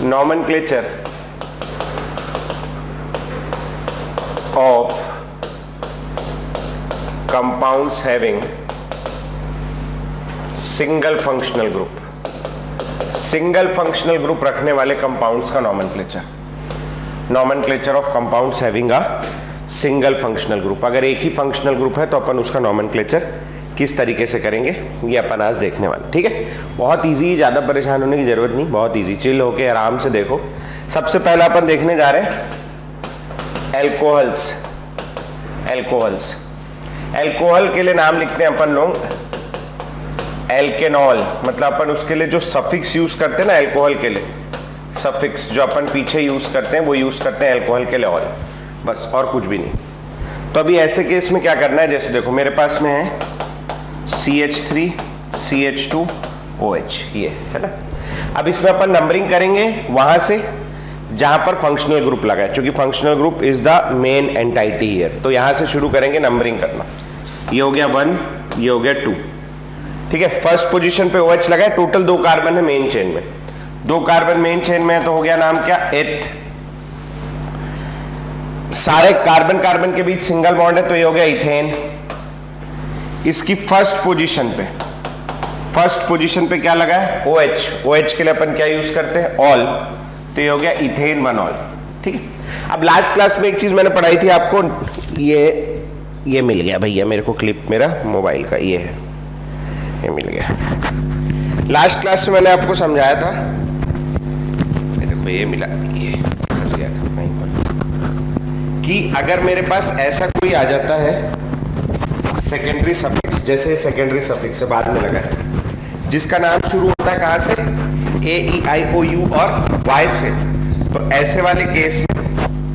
nomenclature of compounds having single functional group, single functional group रखने वाले compounds का nomenclature of compounds having a single functional group. अगर एक ही functional group है तो अपन उसका नॉमेनक्लेचर किस तरीके से करेंगे ये अपन आज देखने वाले। ठीक है, बहुत इजी, ज्यादा परेशान होने की जरूरत नहीं, बहुत इजी, चिल होके आराम से देखो। सबसे पहला अपन देखने जा रहे हैं एल्कोहल्स। एल्कोहल के लिए नाम लिखते हैं अपन लोग एल्केनॉल, मतलब अपन उसके लिए जो सफिक्स यूज करते हैं ना एल्कोहल के लिए, सफिक्स जो अपन पीछे यूज करते हैं वो यूज करते हैं एल्कोहल के लिए ऑल, बस और कुछ भी नहीं। तो अभी ऐसे केस में क्या करना है, जैसे देखो मेरे पास में है CH3 CH2 OH, ये है ना। अब इसमें अपन नंबरिंग करेंगे वहां से जहां पर फंक्शनल ग्रुप लगा है, क्योंकि functional group is the main entity here. तो यहां से शुरू करेंगे नंबरिंग करना। ये हो गया 1, ये हो गया 2, ठीक है। फर्स्ट पोजीशन पे OH लगा है, टोटल 2 कार्बन है मेन चेन में, 2 कार्बन मेन चेन में है, तो हो गया नाम क्या, एथ। सारे कार्बन कार्बन के बीच सिंगल बॉन्ड है तो ये हो गया इथेन। इसकी फर्स्ट पोजीशन पे क्या लगा है, OH के लिए अपन क्या यूज करते हैं, ऑल, तो ये हो गया इथेन 1 ऑल। ठीक है। अब लास्ट क्लास में एक चीज मैंने पढ़ाई थी आपको, ये मिल गया भैया मेरे को, क्लिप मेरा मोबाइल का ये है, ये मिल गया। लास्ट क्लास में मैंने आपको समझाया था, देखो ये मिला, ये फंस गया था कहीं पर, कि अगर मेरे पास ऐसा कोई आ जाता है सेकेंडरी सफिक्स, जैसे सेकेंडरी सफिक्स से बाद में लगा है, जिसका नाम शुरू होता है कहाँ से, AEIOU और Y से, तो ऐसे वाले केस में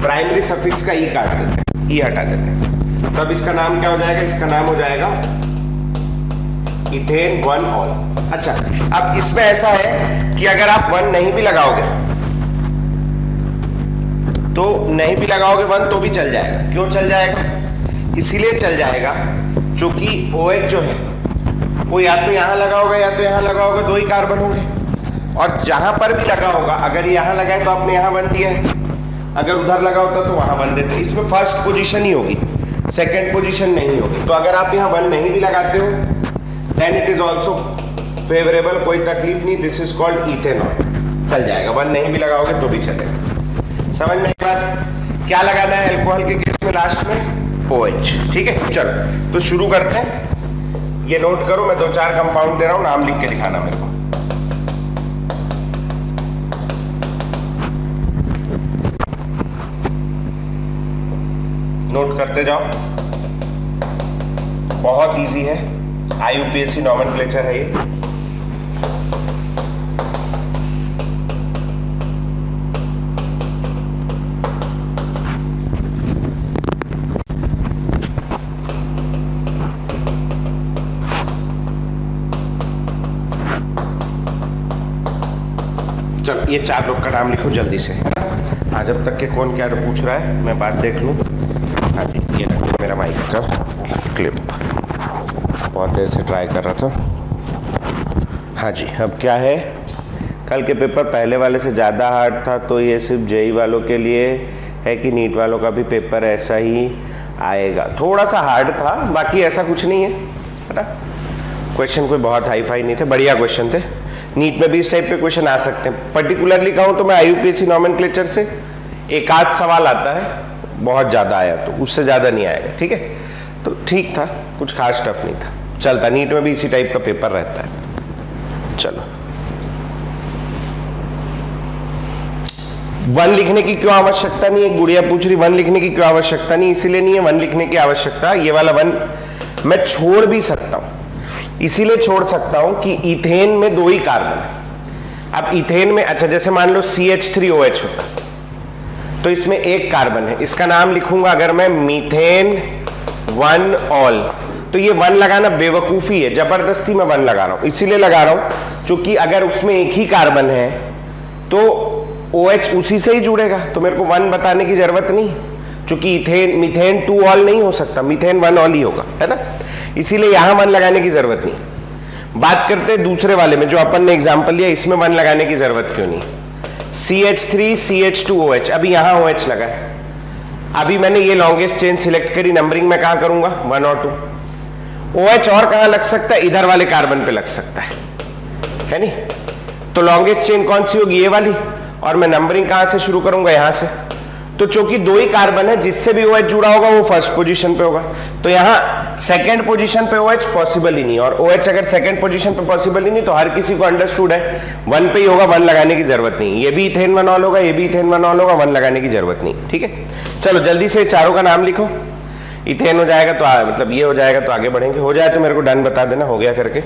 प्राइमरी सफिक्स का ई काट देते हैं, ई हटा देते हैं। तो अब इसका नाम क्या हो जाएगा, इसका नाम हो जाएगा इथेन 1 ऑल। अच्छा, अब इसमें ऐसा है कि अगर आप 1 नहीं भी लगाओगे तो 1 तो भी चल जाएगा। क्यों चल जाएगा, इसीलिए चल जाएगा क्योंकि OH जो है वो या तो यहां लगा होगा या तो यहां लगा होगा, 2 ही कार्बन होंगे, और जहां पर भी लगा होगा, अगर यहां लगा है तो आपने यहां 1 दिया है, अगर उधर लगा होता तो वहां 1 देते। इसमें फर्स्ट पोजीशन ही होगी, सेकंड पोजीशन नहीं होगी। तो अगर आप यहां 1 नहीं भी लगाते हो then it is also favourable, कोई तकलीफ नहीं, दिस इज कॉल्ड इथेनॉल, चल जाएगा। 1 नहीं भी लगाओगे तो भी चलेगा। समझ में बात, क्या लगाना है एल्कोहल के केस में लास्ट में, OH। ठीक है, चलो तो शुरू करते हैं। ये नोट करो, मैं 2-4 कंपाउंड दे रहा हूं, नाम लिख के दिखाना मेरे को। नोट करते जाओ, बहुत इजी है, IUPAC नॉमेनक्लेचर है ये। चलो ये 4 लोग का नाम लिखो जल्दी से, है ना। आज अब तक के कौन क्या पूछ रहा है मैं बात देख लूं। हाँ जी, ये रखिए मेरा माइक का क्लिप, बहुत देर से ट्राई कर रहा था। हाँ जी, अब क्या है, कल के पेपर पहले वाले से ज़्यादा हार्ड था, तो ये सिर्फ JEE वालों के लिए है कि नीट वालों का भी पेपर ऐसा ही आएगा। थोड़ा सा हार्ड था, बाकी ऐसा कुछ नहीं है ना। क्वेश्चन कोई बहुत हाई फाई नहीं थे, बढ़िया क्वेश्चन थे। नीट में भी इस टाइप के क्वेश्चन आ सकते हैं। पर्टिकुलरली कहूँ तो मैं IUPAC नॉमेनक्लेचर से एक आध सवाल आता है, बहुत ज़्यादा आया तो, उससे ज़्यादा नहीं आएगा। ठीक है, तो ठीक था, कुछ खास टफ नहीं था, चलता। नीट में भी इसी टाइप का पेपर रहता है। चलो, 1 लिखने की क्यों आवश्यकता नहीं है, गुड़िया पूछ रही 1 लिखने की क्यों आवश्यकता नहीं। इसीलिए नहीं है 1 लिखने की आवश्यकता, ये वाला 1 मैं छोड़ भी सकता हूं। इसीलिए छोड़ सकता हूं कि इथेन में 2 ही कार्बन है। अब इथेन में, अच्छा जैसे मान लो CH3OH होता तो इसमें 1 कार्बन है, इसका नाम लिखूंगा अगर मैं मीथेन 1 ऑल, तो ये 1 लगाना बेवकूफी है, जबरदस्ती मैं 1 लगा रहा हूं। इसीलिए लगा रहा हूं क्योंकि अगर उसमें 1 ही कार्बन है तो OH उसी से ही जुड़ेगा, तो मेरे को 1 बताने की जरूरत नहीं, क्योंकि मीथेन 2 ऑल नहीं हो सकता, मीथेन 1 ऑल ही होगा, है ना। इसीलिए यहां 1 लगाने की जरूरत नहीं। बात करते हैं दूसरे वाले में, जो अपन ने एग्जांपल लिया, इसमें 1 लगाने की जरूरत क्यों नहीं। CH3 CH2OH, अभी यहां OH लगा है, अभी मैंने ये लॉन्गेस्ट चेन सिलेक्ट करी, नंबरिंग में कहां करूंगा 1 और 2। OH और कहां लग सकता है, इधर वाले कार्बन पे लग सकता है नहीं? तो लॉन्गेस्ट चेन कौन सी होगी, ये वाली, और मैं नंबरिंग कहां से शुरू करूंगा, यहां से। तो चूंकि दो ही कार्बन है, जिससे भी OH जुड़ा होगा वो फर्स्ट पोजीशन पे होगा, तो यहां सेकंड पोजीशन पे OH पॉसिबल ही नहीं, और OH अगर सेकंड पोजीशन पे पॉसिबल ही नहीं तो हर किसी को अंडरस्टूड है 1 पे ही होगा, 1 लगाने की जरूरत नहीं। ये भी इथेन वनॉल होगा, ये भी इथेन वनॉल होगा, 1 लगाने की जरूरत नहीं। ठीक है, चलो जल्दी से चारों का नाम लिखो। इथेन हो जाएगा तो मतलब ये हो जाएगा तो आगे बढ़ेंगे, हो जाए तो मेरे को डन बता देना, हो गया करके।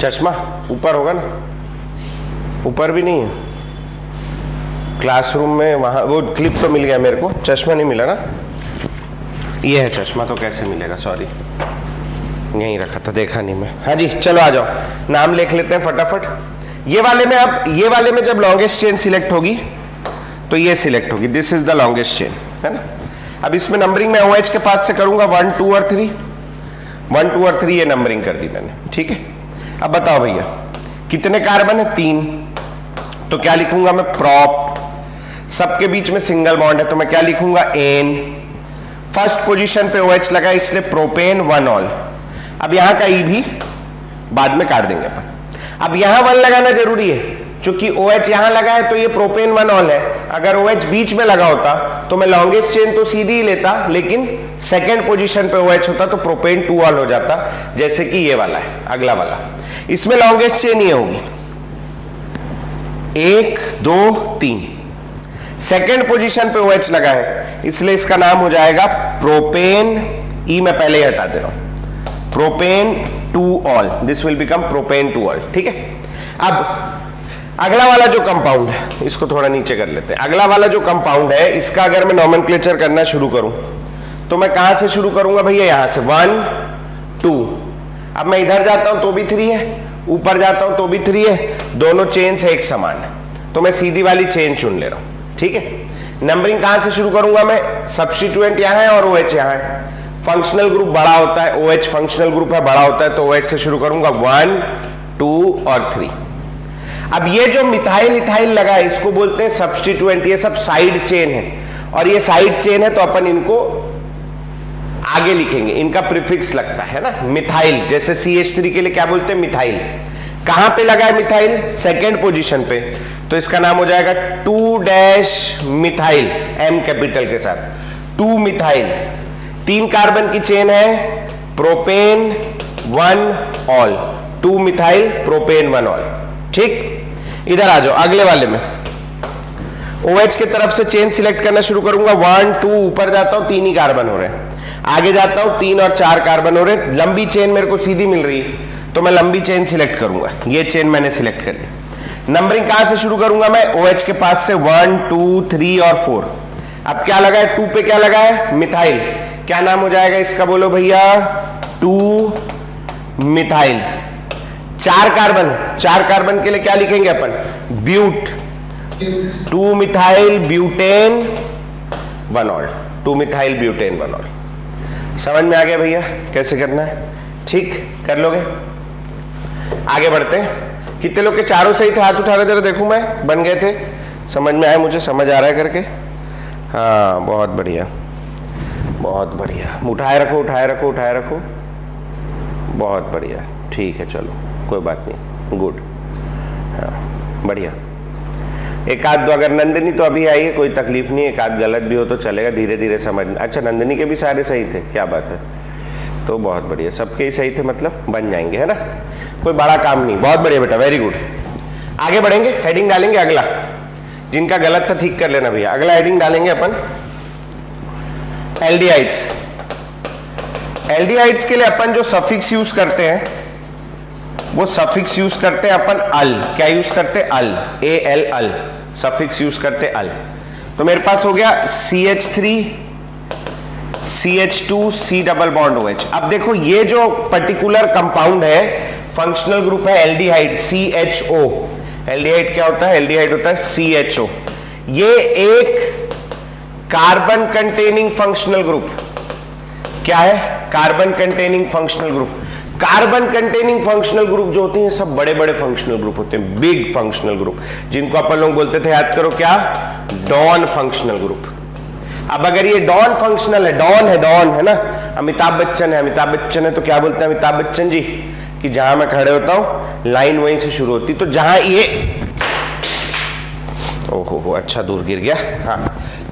चश्मा ऊपर होगा ना, ऊपर भी नहीं है क्लासरूम में, वहां वो क्लिप तो मिल गया मेरे को, चश्मा नहीं मिला ना। ये है चश्मा, तो कैसे मिलेगा, सॉरी यहीं रखा था, देखा नहीं मैं। हाँ जी चलो आ जाओ, नाम लिख लेते हैं फटाफट। ये वाले में, अब ये वाले में जब लॉन्गेस्ट चेन सिलेक्ट होगी तो ये सिलेक्ट होगी, this is the longest chain, है ना। अब इसमें नंबरिंग मैं OH के पास से करूंगा 1 2 और 3, 1 2 और 3 ये नंबरिंग कर दी मैंने। ठीक है, अब बताओ भैया कितने कार्बन है, 3, तो क्या लिखूंगा मैं, प्रॉप। सबके बीच में सिंगल बॉन्ड है तो मैं क्या लिखूंगा, एन। फर्स्ट पोजीशन पे OH लगा इसलिए प्रोपेन 1 ऑल। अब यहां का ई भी बाद में काट देंगे अपन। अब यहां 1 लगाना जरूरी है, क्योंकि OH यहां लगा है तो ये प्रोपेन 1 ऑल है। अगर OH बीच में लगा होता तो मैं लॉन्गेस्ट चेन तो सीधी ही लेता, लेकिन सेकेंड पोजीशन पे OH होता तो प्रोपेन 2 ऑल हो जाता, जैसे कि ये वाला है, अगला वाला। इसमें लॉन्गेस्ट चेन ये होगी 1 2 3, सेकेंड पोजीशन पे OH लगा है इसलिए इसका नाम हो जाएगा प्रोपेन, ई मैं पहले ही हटा दे रहा हूं, propane 2 all, this will become propane 2 all. ठीक है, अब अगला वाला जो कंपाउंड है, इसको थोड़ा नीचे कर लेते हैं। अगला वाला जो कंपाउंड है, इसका अगर मैं नोमेनक्लेचर करना शुरू करूं तो मैं कहां से शुरू करूंगा भैया, यहां से 1 2। अब मैं इधर जाता हूं तो भी 3 है, ऊपर जाता हूं तो भी 3 है, दोनों चेन से एक समान है, तो मैं सीधी वाली चेन चुन ले रहा हूं। ठीक है, नंबरिंग कहां से शुरू करूंगा मैं, सब्स्टिट्यूएंट यहां है और OH यहां है, फंक्शनल ग्रुप बड़ा होता है, OH फंक्शनल ग्रुप है, बड़ा होता है, तो OH से शुरू करूंगा 1 2 और 3। अब ये जो मिथाइल इथाइल लगा है इसको बोलते हैं सब्स्टिट्यूएंट, ये सब साइड चेन है, और ये साइड चेन है तो अपन इनको आगे लिखेंगे, इनका प्रीफिक्स लगता है ना, मिथाइल। जैसे CH3 के लिए क्या बोलते हैं, मिथाइल। कहां पे लगा है मिथाइल, सेकेंड पोजीशन पे, तो इसका नाम हो जाएगा 2 मिथाइल, M कैपिटल के साथ, 2 मिथाइल। 3 कार्बन की चेन है, propane 1 ol, 2 methyl propane 1 all. ठीक, इधर आ जाओ अगले वाले में, OH की तरफ से चेन सिलेक्ट करना शुरू करूंगा, 1 2, ऊपर जाता हूं 3 ही कार्बन हो रहे हैं, आगे जाता हूं 3 और 4 कार्बन हो रहे हैं, लंबी चेन मेरे को सीधी मिल रही है तो मैं लंबी चेन सिलेक्ट करूंगा, ये चेन मैंने सिलेक्ट कर ली। नंबरिंग कहां से शुरू करूंगा मैं, OH के पास से 1 2 3 और 4। अब क्या लगा है, 2 पे क्या लगा है, मिथाइल, क्या नाम हो जाएगा इसका, बोलो भैया, 2 मिथाइल। 4 कार्बन, 4 कार्बन के लिए क्या लिखेंगे अपन, ब्यूट, 2 methyl butane 1 ol, 2 methyl butane 1 ol. समझ में आ गया भैया कैसे करना है, ठीक कर लोगे। आगे बढ़ते हैं, कितने लोग के चारों सही थे, हाथ उठा रहे जरा देखूं मैं, बन गए थे, समझ में आया, मुझे समझ आ रहा है करके, हाँ बहुत बढ़िया बहुत बढ़िया, उठाए रखो उठाए रखो उठाए रखो, बहुत बढ़िया, ठीक है चलो कोई बात नहीं, गुड, हाँ बढ़िया। एक आध दो, अगर नंदिनी तो अभी आई है, कोई तकलीफ नहीं, एक आध गलत भी हो तो चलेगा, धीरे धीरे समझ। अच्छा नंदिनी के भी सारे सही थे, क्या बात है, तो बहुत बढ़िया, सबके ही सही थे, मतलब बन जाएंगे, है ना, कोई बड़ा काम नहीं, बहुत बढ़िया बेटा, वेरी गुड। आगे बढ़ेंगे, हेडिंग डालेंगे अगला, जिनका गलत था ठीक कर लेना भैया। अगला हेडिंग डालेंगे अपन एल्डिहाइड्स। एल्डिहाइड्स के लिए अपन जो सफिक्स यूज करते हैं वो सफिक्स यूज करते हैं अपन अल, क्या यूज करते हैं, अल, AL अल, सफिक्स यूज करते अल। तो मेरे पास हो गया CH3 CH2 C double bond OH। अब देखो ये जो पर्टिकुलर कंपाउंड है फंक्शनल ग्रुप है एल्डिहाइड, CHO। एल्डिहाइड क्या होता है, एल्डिहाइड होता है CHO। ये एक कार्बन कंटेनिंग फंक्शनल ग्रुप, क्या है, carbon containing functional group. Carbon containing functional group जो होते हैं सब बड़े बड़े फंक्शनल ग्रुप होते हैं, बिग फंक्शनल ग्रुप, जिनको अपन लोग बोलते थे, याद करो क्या, डॉन फंक्शनल ग्रुप। अब अगर ये डॉन फंक्शनल है, डॉन है ना, अमिताभ बच्चन है तो क्या बोलते हैं अमिताभ बच्चन जी कि जहां मैं खड़े होता हूं लाइन वहीं से शुरू होती, तो जहां ये, ओहो अच्छा दूर गिर गया, हाँ,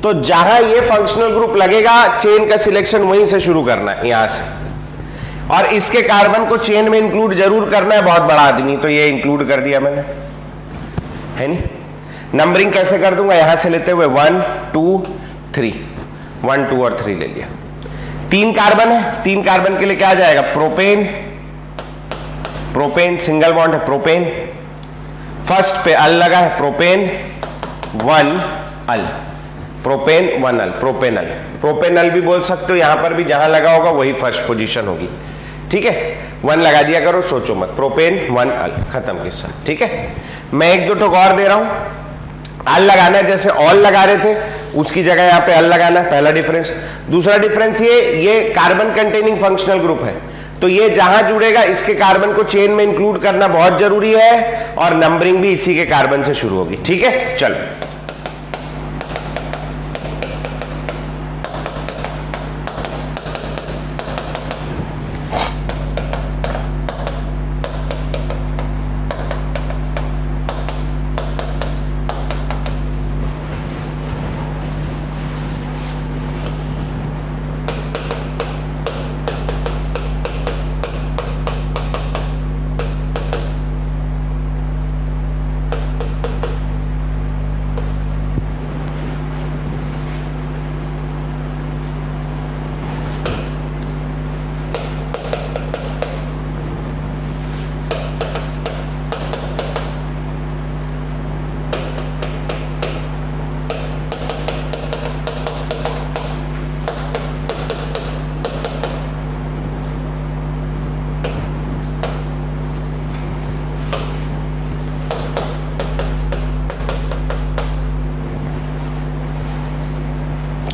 तो जहां ये फंक्शनल ग्रुप लगेगा चेन का सिलेक्शन वहीं से शुरू करना है, यहां से, और इसके कार्बन को चेन में इंक्लूड जरूर करना है, बहुत बड़ा आदमी, तो ये इंक्लूड कर दिया मैंने, है नहीं। नंबरिंग कैसे कर दूंगा, यहां से लेते हुए 1 2 3, 1 2 और 3 ले लिया। 3 कार्बन है, 3 कार्बन के लिए क्या आ जाएगा, प्रोपेन सिंगल बॉन्ड है, प्रोपेन, फर्स्ट पे अल लगा है, प्रोपेन 1 अल, प्रोपेन 1 अल, प्रोपेनल भी बोल सकते हो, यहां पर भी जहां लगा होगा वही फर्स्ट पोजीशन होगी, ठीक है, 1 लगा दिया करो, सोचो मत, प्रोपेन 1 अल, खत्म किस्सा, ठीक है। मैं 1 2 और दे रहा हूं, अल लगाना है, जैसे ऑल लगा रहे थे उसकी जगह यहां पे अल लगाना है, पहला डिफरेंस। दूसरा डिफरेंस ये कार्बन कंटेनिंग फंक्शनल ग्रुप है, तो ये जहां जुड़ेगा इसके कार्बन को चेन में इंक्लूड करना बहुत जरूरी है, और नंबरिंग भी इसी के कार्बन से शुरू होगी, ठीक है। चलो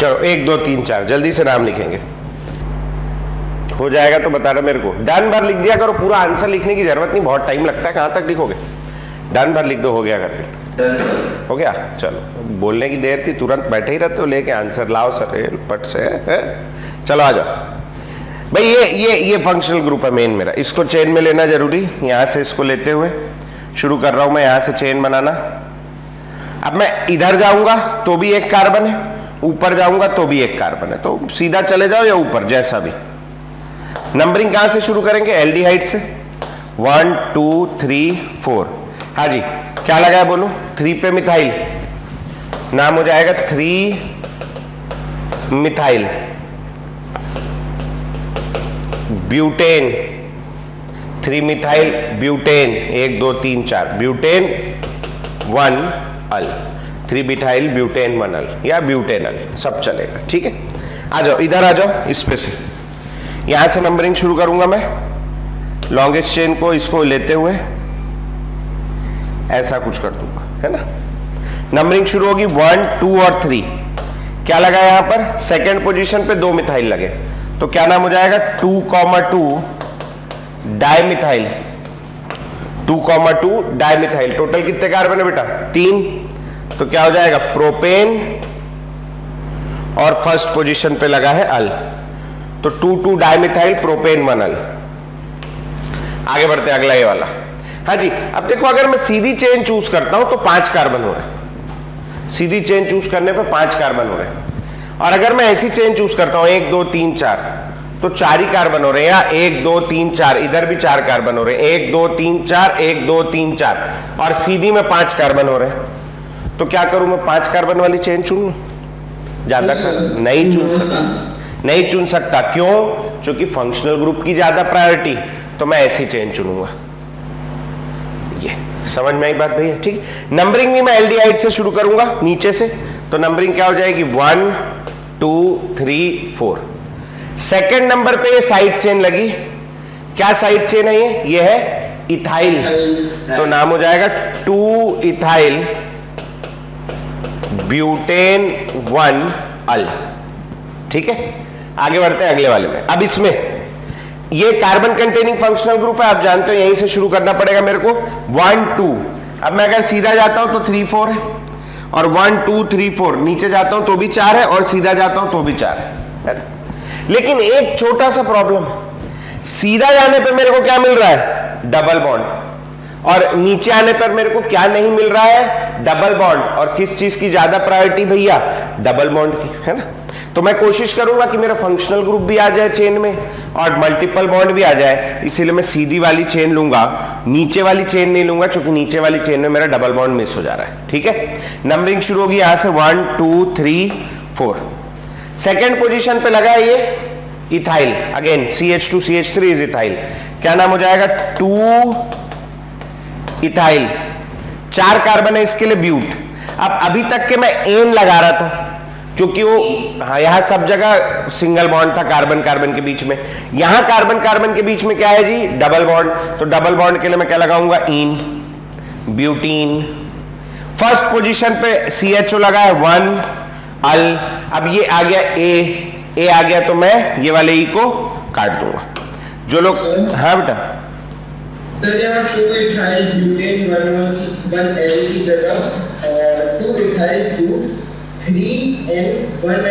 चलो 1 2 3 4 जल्दी से नाम लिखेंगे, हो जाएगा तो बताना मेरे को। डन भर लिख दिया करो, पूरा आंसर लिखने की जरूरत नहीं, बहुत टाइम लगता है, कहां तक लिखोगे, डन भर लिख दो, हो गया करके, हो गया। चलो बोलने की देर थी, तुरंत बैठे ही रहते हो लेके आंसर लाओ सर पट से है? चलो आ जाओ भाई, ये फंक्शनल ग्रुप है मेन मेरा, इसको चेन में लेना जरूरी, यहां से इसको लेते हुए शुरू कर रहा हूं मैं, यहां से चेन बनाना। अब मैं इधर जाऊंगा तो भी एक कार्बन है, ऊपर जाऊंगा तो भी एक कार्बन है, तो सीधा चले जाओ या ऊपर जैसा भी। नंबरिंग कहां से शुरू करेंगे, एल्डिहाइड से, 1 2 3 4, हाँ जी, क्या लगा है बोलो, 3 पे मिथाइल, नाम हो जाएगा 3 methyl butane, 3 methyl butane, 1 2 3 4, butane 1 अल, 3 मिथाइल ब्यूटेन 1 अल या ब्यूटेनल, सब चलेगा, ठीक है। आ जाओ इधर आ जाओ, इस पे से यहां से नंबरिंग शुरू करूंगा मैं, लॉन्गेस्ट चेन को इसको लेते हुए ऐसा कुछ कर दूंगा, है ना। नंबरिंग शुरू होगी 1 2 और 3, क्या लगा यहां पर, सेकेंड पोजीशन पे 2 मिथाइल लगे, तो क्या नाम हो जाएगा 2,2 डाइमिथाइल, 2,2 डाइमिथाइल। टोटल कितने कार्बन है बेटा, 3, तो क्या हो जाएगा प्रोपेन, और फर्स्ट पोजीशन पे लगा है अल, तो 2,2 डाइमिथाइल प्रोपेन 1 अल। आगे बढ़ते हैं, अगला ये वाला, हाँ जी। अब देखो अगर मैं सीधी चेन चूज करता हूं तो 5 कार्बन हो रहे हैं, सीधी चेन चूज करने पे 5 कार्बन हो रहे हैं, और अगर मैं ऐसी चेन चूज करता हूं 1 2 3 4, तो 4 ही कार्बन हो रहे हैं, या 1 2 3 4, इधर भी 4 कार्बन हो रहे हैं, 1 2 3 4 1 2 3 4, और सीधी में 5 कार्बन हो रहे हैं, तो क्या करूं मैं, 5 कार्बन वाली चेन चुन लूं, ज्यादा नहीं चुन सकता, नहीं चुन सकता, क्यों, क्योंकि फंक्शनल ग्रुप की ज्यादा प्रायोरिटी, तो मैं ऐसी चेन चुनूंगा। ये समझ में आई बात भैया, ठीक। नंबरिंग भी मैं एल्डिहाइड से शुरू करूंगा नीचे से, तो नंबरिंग क्या हो जाएगी 1 2 3 4। सेकेंड नंबर पे ये साइड चेन लगी, क्या साइड चेन है ये है इथाइल, तो नाम हो जाएगा 2 इथाइल ब्यूटेन 1 अल, ठीक है। आगे बढ़ते हैं अगले वाले में। अब इसमें ये कार्बन कंटेनिंग फंक्शनल ग्रुप है, आप जानते हो यहीं से शुरू करना पड़ेगा मेरे को 1 2। अब मैं अगर सीधा जाता हूं तो 3 4 है, और 1 2 3 4 नीचे जाता हूं तो भी 4 है, और सीधा जाता हूं तो भी 4 है ना? लेकिन एक छोटा सा प्रॉब्लम, सीधा जाने पे मेरे को क्या मिल रहा है? डबल बॉन्ड, और नीचे आने पर मेरे को क्या नहीं मिल रहा है? Double bond. और किस चीज की ज्यादा प्रायोरिटी भैया? डबल बॉन्ड की, है ना? तो मैं कोशिश करूंगा कि मेरा फंक्शनल ग्रुप भी आ जाए चेन में और मल्टीपल बॉन्ड भी आ जाए, इसीलिए मैं सीधी वाली चेन लूंगा, नीचे वाली चेन नहीं लूंगा, क्योंकि नीचे वाली चेन में मेरा डबल बॉन्ड मिस हो जा रहा है। ठीक है, नंबरिंग शुरू होगी यहां से 1 2 3 4। सेकेंड पोजीशन पे लगा है ये ethyl, again CH2 CH3 is ethyl. क्या नाम हो जाएगा? 2 इथाइल। 4 कार्बन है इसके लिए ब्यूट। अब अभी तक के मैं एन लगा रहा था क्योंकि वो यहां सब जगह सिंगल बॉन्ड था कार्बन कार्बन के बीच में, यहां कार्बन कार्बन के बीच में क्या है जी? Double bond. तो डबल बॉन्ड के लिए मैं क्या लगाऊंगा? Ene, butene. फर्स्ट पोजीशन पे CHO लगा है 1 अल। अब ये आ गया ए आ गया, तो मैं ये वाले ई को काट दूंगा। जो लोग, हाँ बेटा सर यहाँ 2 इथाइल ब्यूटेन 1L की जगह 2 इथाइल 2 3N1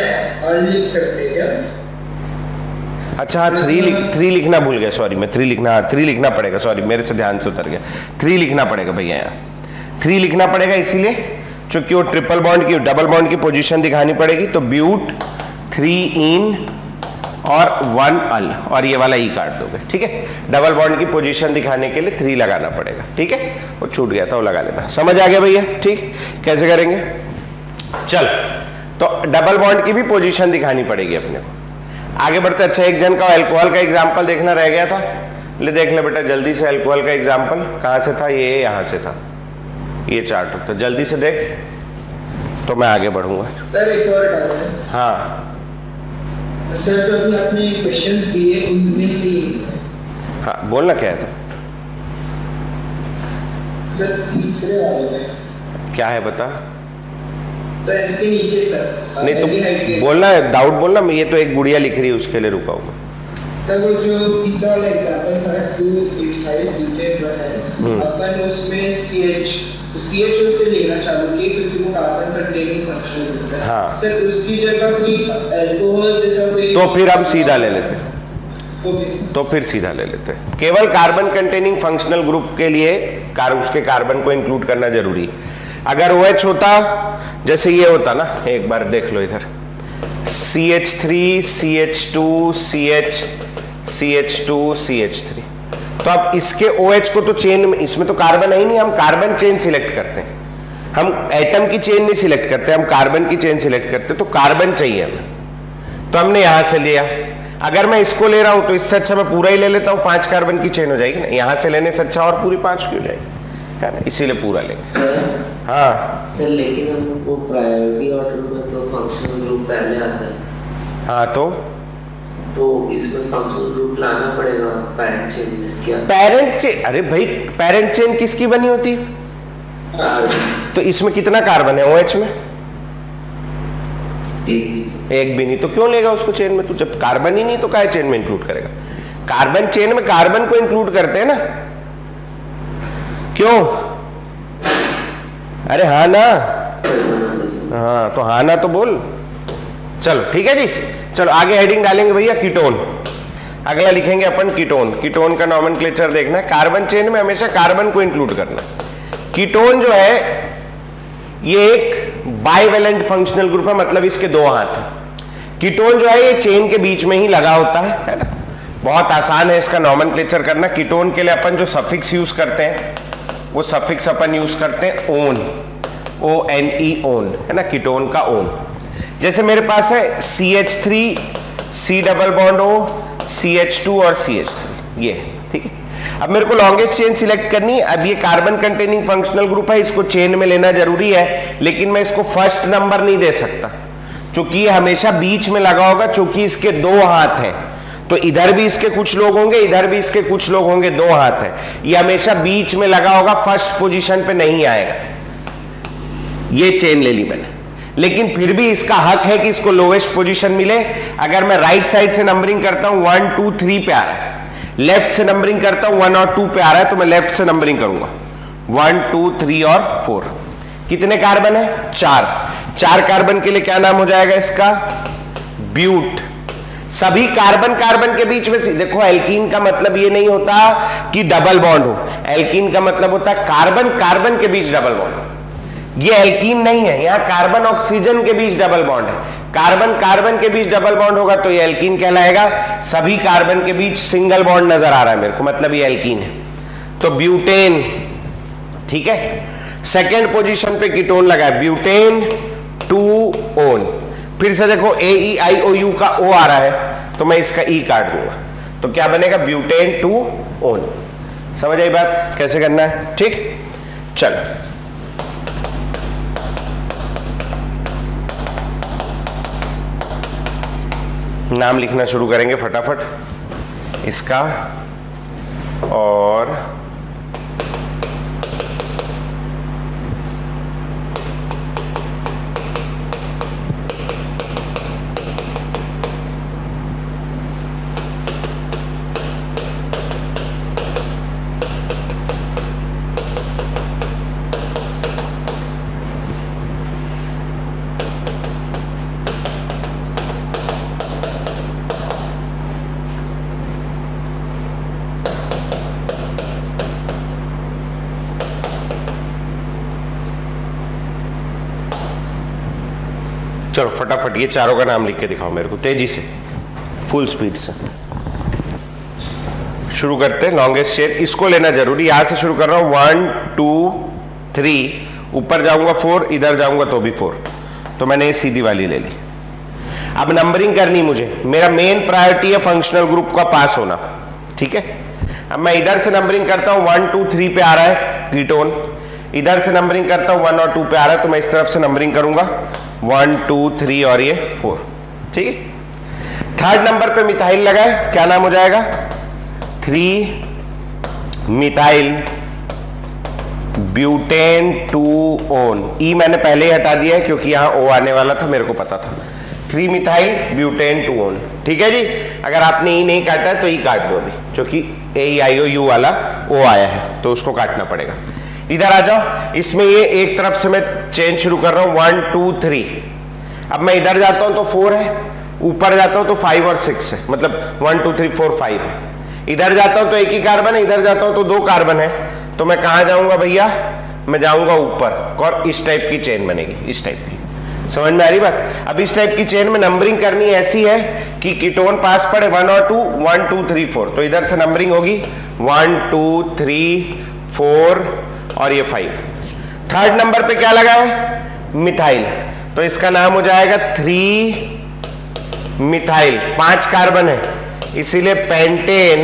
लिख सकते हैं क्या? अच्छा हाँ, 3 लिखना भूल गया, सॉरी मैं 3 लिखना, 3 लिखना पड़ेगा, सॉरी मेरे से ध्यान से उतर गया। 3 लिखना पड़ेगा भैया, यहाँ 3 लिखना पड़ेगा, इसीलिए चूंकि वो ट्रिपल बॉन्ड की डबल बॉन्ड की पोजीशन दिखानी पड़ेगी। तो ब्यूट 3 इन और 1 अल, और ये वाला ई काट दोगे। ठीक है, डबल बॉन्ड की पोजीशन दिखाने के लिए 3 लगाना पड़ेगा। ठीक है, वो छूट गया था, वो लगा लेना। समझ आ गया भैया? ठीक, कैसे करेंगे? चल, तो डबल बॉन्ड की भी पोजीशन दिखानी पड़ेगी अपने को। आगे बढ़ते। अच्छा, एक जन का अल्कोहल का एग्जाम्पल देखना रह गया था, ले देख ले बेटा जल्दी से। अल्कोहल का एग्जाम्पल कहां से था? ये यहां से था, ये चार्ट। तो जल्दी से देख, तो मैं आगे बढ़ूंगा। सर एक और डाउट है। हाँ सर, जो अभी आपने क्वेश्चंस दिए उनमें से, हाँ बोलना क्या है? तो सर तीसरे वाले में क्या है बता? सर इसके नीचे सर नहीं तो बोलना है, डाउट बोलना। मैं ये तो एक गुड़िया लिख रही है, उसके लिए रुका हूँ मैं। सर वो जो तीसरा वाला एग्जांपल था 2 इथाइल ब्यूटेन 1 है, अपन उसमें CHO से लेना चालू किए क्योंकि वो कार्बन कंटेनिंग फंक्शनल ग्रुप है। हाँ। सर उसकी जगह कोई अल्कोहल जैसा कोई, तो फिर हम सीधा ले लेते हैं, ओके तो फिर सीधा ले लेते हैं। केवल कार्बन कंटेनिंग फंक्शनल ग्रुप के लिए उसके कार्बन को इंक्लूड करना जरूरी है। अगर OH होता, जैसे ये होता ना, एक बार देख लो इधर, CH3 CH2 CH CH2 CH3, तो अब इसके OH को तो चेन में, इसमें तो कार्बन है ही नहीं, हम कार्बन चेन सिलेक्ट करते हैं, हम एटम की चेन नहीं सिलेक्ट करते, हम कार्बन की चेन सिलेक्ट करते, तो कार्बन चाहिए हमें, तो हमने यहां से लिया। अगर मैं इसको ले रहा हूं तो इससे अच्छा मैं पूरा ही ले लेता हूं, 5 कार्बन की चेन हो जाएगी ना, यहां से लेने से अच्छा और पूरी 5 की हो जाएगी, है ना, इसीलिए पूरा लेंगे। सर, हाँ सर लेकिन हमको प्रायोरिटी ऑर्डर में तो फंक्शनल ग्रुप पहले आता है। हाँ, तो इसमें फंक्शनल ग्रुप लाना पड़ेगा पैरेंट चेन में क्या? पेरेंट चेन, अरे भाई पेरेंट चेन किसकी बनी होती है? तो इसमें कितना कार्बन है OH में? एक भी नहीं, तो क्यों लेगा उसको चेन में? तो जब कार्बन ही नहीं तो क्या चेन में इंक्लूड करेगा? कार्बन चेन में कार्बन को इंक्लूड करते हैं ना, क्यों? अरे हाँ ना, हाँ तो हाँ ना तो बोल। चलो ठीक है जी, चलो आगे हेडिंग डालेंगे भैया कीटोन। अगला लिखेंगे अपन कीटोन। कीटोन का नॉमेनक्लेचर देखना है, कार्बन चेन में हमेशा कार्बन को इंक्लूड करना है। कीटोन जो है ये एक बाइवेलेंट फंक्शनल ग्रुप है, मतलब इसके 2 हाथ हैं। कीटोन जो है ये चेन के बीच में ही लगा होता है ना, बहुत आसान है इसका नॉमेनक्लेचर करना। कीटोन के लिए अपन जो सफिक्स यूज करते हैं वो सफिक्स अपन यूज करते हैं ओन, ONE ओन, है ना, कीटोन का ओन। जैसे मेरे पास है CH3 C double bond O CH2 और CH3, ये ठीक है। अब मेरे को लॉन्गेस्ट चेन सिलेक्ट करनी है। अब ये कार्बन कंटेनिंग फंक्शनल ग्रुप है, इसको चेन में लेना जरूरी है, लेकिन मैं इसको फर्स्ट नंबर नहीं दे सकता क्योंकि ये हमेशा बीच में लगा होगा, क्योंकि इसके 2 हाथ हैं, तो इधर भी इसके कुछ लोग होंगे, इधर भी इसके कुछ लोग होंगे, 2 हाथ है, ये हमेशा बीच में लगा होगा, फर्स्ट पोजीशन पे नहीं आएगा। ये चेन ले ली मैंने, लेकिन फिर भी इसका हक है कि इसको लोएस्ट पोजीशन मिले। अगर मैं राइट साइड से नंबरिंग करता हूं 1 2 3 पे आ रहा है, लेफ्ट से नंबरिंग करता हूं, 1 और 2 पे आ रहा है तो मैं लेफ्ट से नंबरिंग करूंगा, 1 2 3 और 4। कितने कार्बन है? 4 कार्बन के लिए क्या नाम हो जाएगा इसका? ब्यूट। सभी कार्बन कार्बन के बीच में देखो, एल्कीन का मतलब ये नहीं होता कि डबल बॉन्ड हो, एल्कीन का मतलब होता है कार्बन कार्बन के बीच डबल बॉन्ड हो। ये एल्कीन नहीं है, यहां कार्बन ऑक्सीजन के बीच डबल बॉन्ड है। कार्बन कार्बन के बीच डबल बॉन्ड होगा तो ये एल्कीन कहलाएगा। सभी कार्बन के बीच सिंगल बॉन्ड नजर आ रहा है मेरे को, मतलब ये एल्कीन है, तो ब्यूटेन। ठीक है, सेकेंड पोजीशन पे कीटोन लगा है, ब्यूटेन 2 ओन। फिर से देखो AeIOU का O आ रहा है तो मैं इसका E काट दूंगा, तो क्या बनेगा? Butane 2 own. समझ आई बात कैसे करना है? ठीक, चलो नाम लिखना शुरू करेंगे फटाफट इसका। और चलो फटाफट ये चारों का नाम लिख के दिखाओ मेरे को, तेजी से, फुल स्पीड से शुरू करते हैं। लॉन्गेस्ट चेन इसको लेना जरूरी, यहां से शुरू कर रहा हूं, 1 2 3, ऊपर जाऊंगा 4, इधर जाऊंगा तो भी 4, तो मैंने ये सीधी वाली ले ली। अब नंबरिंग करनी मुझे, मेरा मेन प्रायोरिटी है फंक्शनल ग्रुप का पास होना। ठीक है, अब मैं इधर से नंबरिंग करता हूं, 1 2 3 पे आ रहा है कीटोन, इधर से नंबरिंग करता हूं 1 और 2 पे आ रहा है तो मैं इस तरफ से नंबरिंग करूंगा 1 2 3 और ये 4। ठीक है, थर्ड नंबर पे मिथाइल लगा है, क्या नाम हो जाएगा? 3 मिथाइल ब्यूटेन 2 ओन। ई मैंने पहले ही हटा दिया है क्योंकि यहां O आने वाला था, मेरे को पता था। 3 मिथाइल ब्यूटेन 2 ओन। ठीक है जी, अगर आपने ई नहीं काटा है तो ई काट दो अभी, क्योंकि AeIOU वाला O आया है तो उसको काटना पड़ेगा। इधर आ जाओ, इसमें ये एक तरफ से मैं चेन शुरू कर रहा हूं 1 2 3। अब मैं इधर जाता हूं तो 4 है, ऊपर जाता हूं तो 5 और 6 है, मतलब 1 2 3 4 5 है। इधर जाता हूं तो एक ही कार्बन है, इधर जाता हूं तो 2 कार्बन है, तो मैं कहां जाऊंगा भैया? मैं जाऊंगा ऊपर, और इस टाइप की चेन बनेगी, इस टाइप की। समझ में आ रही बात? अब इस टाइप की चेन में नंबरिंग करनी ऐसी है कि कीटोन पास पड़े 1 और 2, 1 2 3 4, तो इधर से नंबरिंग होगी 1 2 3 4 और ये 5। थर्ड नंबर पे क्या लगा है? मिथाइल, तो इसका नाम हो जाएगा 3 मिथाइल। 5 कार्बन है इसीलिए पेंटेन,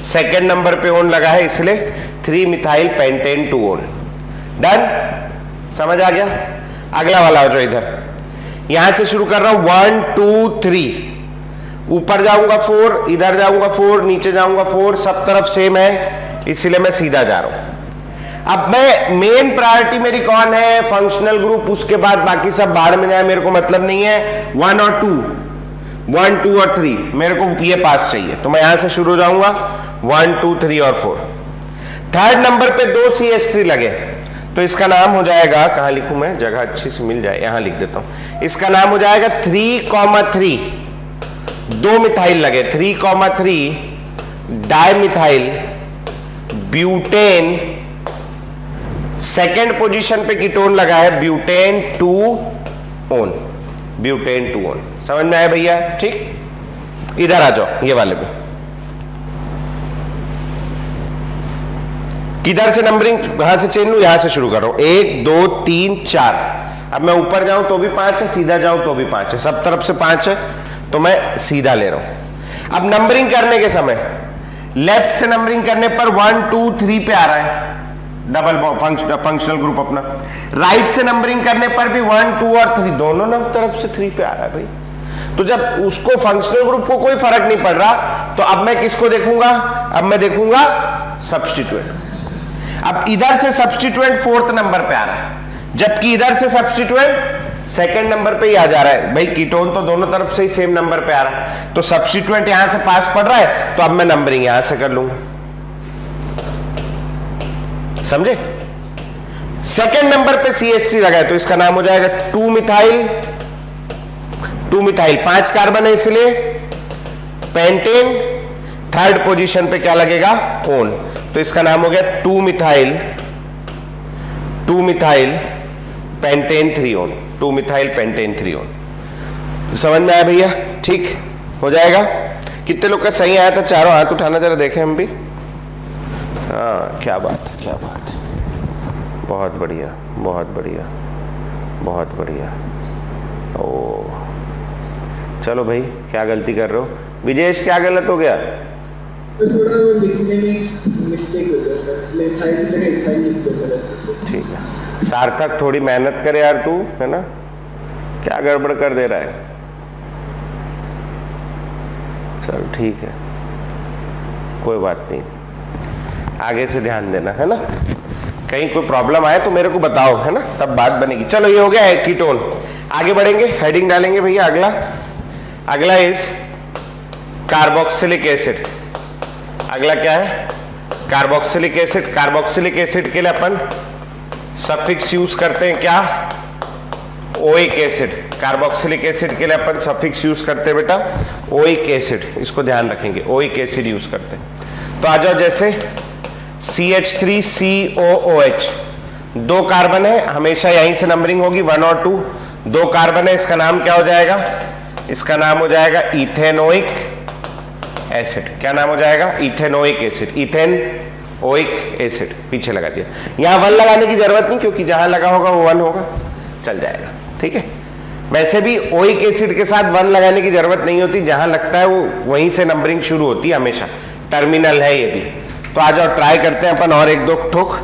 सेकेंड नंबर पे ओन लगा है इसलिए 3 मिथाइल पेंटेन 2 ओन। डन, समझ आ गया? अगला वाला हो जाओ, इधर यहां से शुरू कर रहा हूं 1 2 3, ऊपर जाऊंगा 4, इधर जाऊंगा 4, नीचे जाऊंगा 4, सब तरफ सेम है इसलिए मैं सीधा जा रहा हूं। अब मैं मेन प्रायोरिटी मेरी कौन है? फंक्शनल ग्रुप, उसके बाद बाकी सब बाहर में जाए, मेरे को मतलब नहीं है। 1 और 2, 1 2 और 3 मेरे को ये पास चाहिए, तो मैं यहां से शुरू हो जाऊंगा 1 2 3 और 4। थर्ड नंबर पे 2 CH3 लगे, तो इसका नाम हो जाएगा, कहां लिखूं मैं, जगह अच्छी से मिल जाए, यहां लिख देता हूं। इसका नाम हो जाएगा 3,3, 2 मिथाइल लगे, 3,3 डाइमिथाइल ब्यूटेन। सेकेंड पोजीशन पे कीटोन लगा है ब्यूटेन 2 ओन, ब्यूटेन 2 ओन। समझ में आया भैया? ठीक, इधर आ जाओ, ये वाले पे किधर से नंबरिंग, कहां से चेन लू? यहां से शुरू कर रहा हूं, 1 2 3 4। अब मैं ऊपर जाऊं तो भी 5 है, सीधा जाऊं तो भी 5 है, सब तरफ से 5 है, तो मैं सीधा ले रहा हूं। अब नंबरिंग करने के समय लेफ्ट से नंबरिंग करने पर 1 2 3 पे आ रहा है डबल फंक्शनल ग्रुप अपना। राइट से नंबरिंग करने पर भी 1 2 और 3 दोनों तरफ से 3 पे आ रहा है भाई। तो जब उसको फंक्शनल ग्रुप को कोई फर्क नहीं पड़ रहा, तो अब मैं किसको देखूंगा? अब मैं देखूंगा सब्स्टिट्यूएंट। अब इधर से सब्स्टिट्यूएंट 4th नंबर पे आ रहा है, जबकि इधर से सब्स्टिट्यूएंट सेकंड नंबर पे ही आ जा रहा है भाई, कीटोन तो दोनों तरफ से ही सेम नंबर पे आ रहा है, तो सब्स्टिट्यूएंट यहां से पास पड़ रहा है, तो अब मैं नंबरिंग यहां से कर लूंगा, समझे। सेकंड नंबर पे CH3 लगा है तो इसका नाम हो जाएगा 2 मिथाइल, 5 कार्बन है इसलिए पेंटेन। थर्ड पोजीशन पे क्या लगेगा, ओन, तो इसका नाम हो गया 2 methyl pentane 3 own, 2 methyl pentane 3 own. समझ में आया भैया, ठीक हो जाएगा। कितने लोग का सही आया था, चारों हाथ उठाना जरा देखें हम भी। हाँ, क्या बात है, क्या बात है, बहुत बढ़िया, बहुत बढ़िया, बहुत बढ़िया। ओ चलो भाई, क्या गलती कर रहे हो विजेश, क्या गलत हो गया? तो थोड़ा वो लिखने में मिस्टेक हो गया सर, मिथाइल की जगह इथाइल लिख दिया गलती से। ठीक है, सार्थक थोड़ी मेहनत करे यार तू, है ना, क्या गड़बड़ कर दे रहा है। चल ठीक है, कोई बात नहीं, आगे से ध्यान देना, है ना। कहीं कोई प्रॉब्लम आए तो मेरे को बताओ, है ना, तब बात बनेगी। चलो ये हो गया है कीटोन, आगे बढ़ेंगे, हेडिंग डालेंगे भैया। अगला इज कार्बोक्सिलिक एसिड। अगला क्या है, कार्बोक्सिलिक एसिड। कार्बोक्सिलिक एसिड के लिए अपन सफिक्स यूज करते हैं क्या, ओइक एसिड। कार्बोक्सिलिक एसिड के लिए अपन सफिक्स यूज करते हैं बेटा ओइक एसिड, इसको ध्यान रखेंगे, ओइक एसिड यूज करते हैं। तो आ जाओ, जैसे CH3COOH, 2 कार्बन है, हमेशा यहीं से नंबरिंग होगी 1 और 2, 2 कार्बन है, इसका नाम क्या हो जाएगा, इसका नाम हो जाएगा इथेनोइक एसिड। क्या नाम हो जाएगा, इथेनोइक एसिड, इथेनोइक एसिड। पीछे लगा दिया, यहां 1 लगाने की जरूरत नहीं, क्योंकि जहां लगा होगा वो 1 होगा, चल जाएगा, ठीक है। वैसे भी ओइक एसिड के साथ 1 लगाने की जरूरत नहीं होती, जहां लगता है वो वहीं से नंबरिंग शुरू होती है, हमेशा टर्मिनल है ये भी। तो आ जाओ, ट्राई करते हैं अपन और 1-2 ठोक।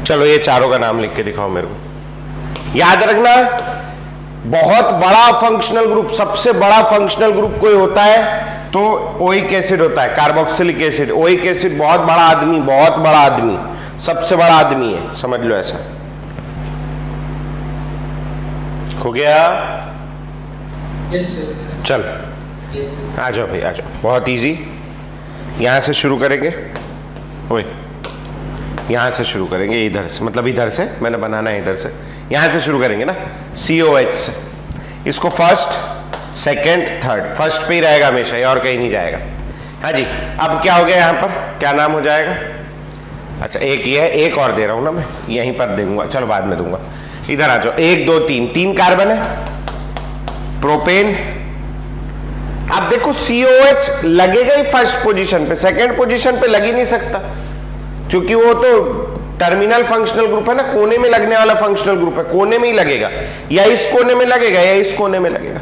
चलो ये चारों का नाम लिख के दिखाओ मेरे को। याद रखना, बहुत बड़ा फंक्शनल ग्रुप, सबसे बड़ा फंक्शनल ग्रुप कोई होता है तो ओइक एसिड होता है, कार्बोक्सिलिक एसिड। ओइक एसिड बहुत बड़ा आदमी, बहुत बड़ा आदमी, सबसे बड़ा आदमी है, समझ लो ऐसा। हो गया? Yes sir. चल आ जाओ भाई, आ जाओ, बहुत इजी। यहां से शुरू करेंगे, ओए यहां से शुरू करेंगे, इधर से, मतलब इधर से मैंने बनाना है, इधर से, यहां से शुरू करेंगे ना, COH से। इसको फर्स्ट, सेकंड, थर्ड, फर्स्ट पे ही रहेगा हमेशा, ये और कहीं नहीं जाएगा। हाँ जी, अब क्या हो गया, यहां पर क्या नाम हो जाएगा? अच्छा, एक ये है, एक और दे रहा हूं ना मैं, यहीं पर दे दूंगा, चलो बाद में दूंगा। इधर आ जाओ, 1 2 3, 3 कार्बन है, प्रोपेन। अब देखो COH लगेगा ही फर्स्ट पोजीशन पे, सेकंड पोजीशन पे लग ही नहीं सकता, क्योंकि वो तो टर्मिनल फंक्शनल ग्रुप है ना, कोने में लगने वाला फंक्शनल ग्रुप है, कोने में ही लगेगा, या इस कोने में लगेगा या इस कोने में लगेगा।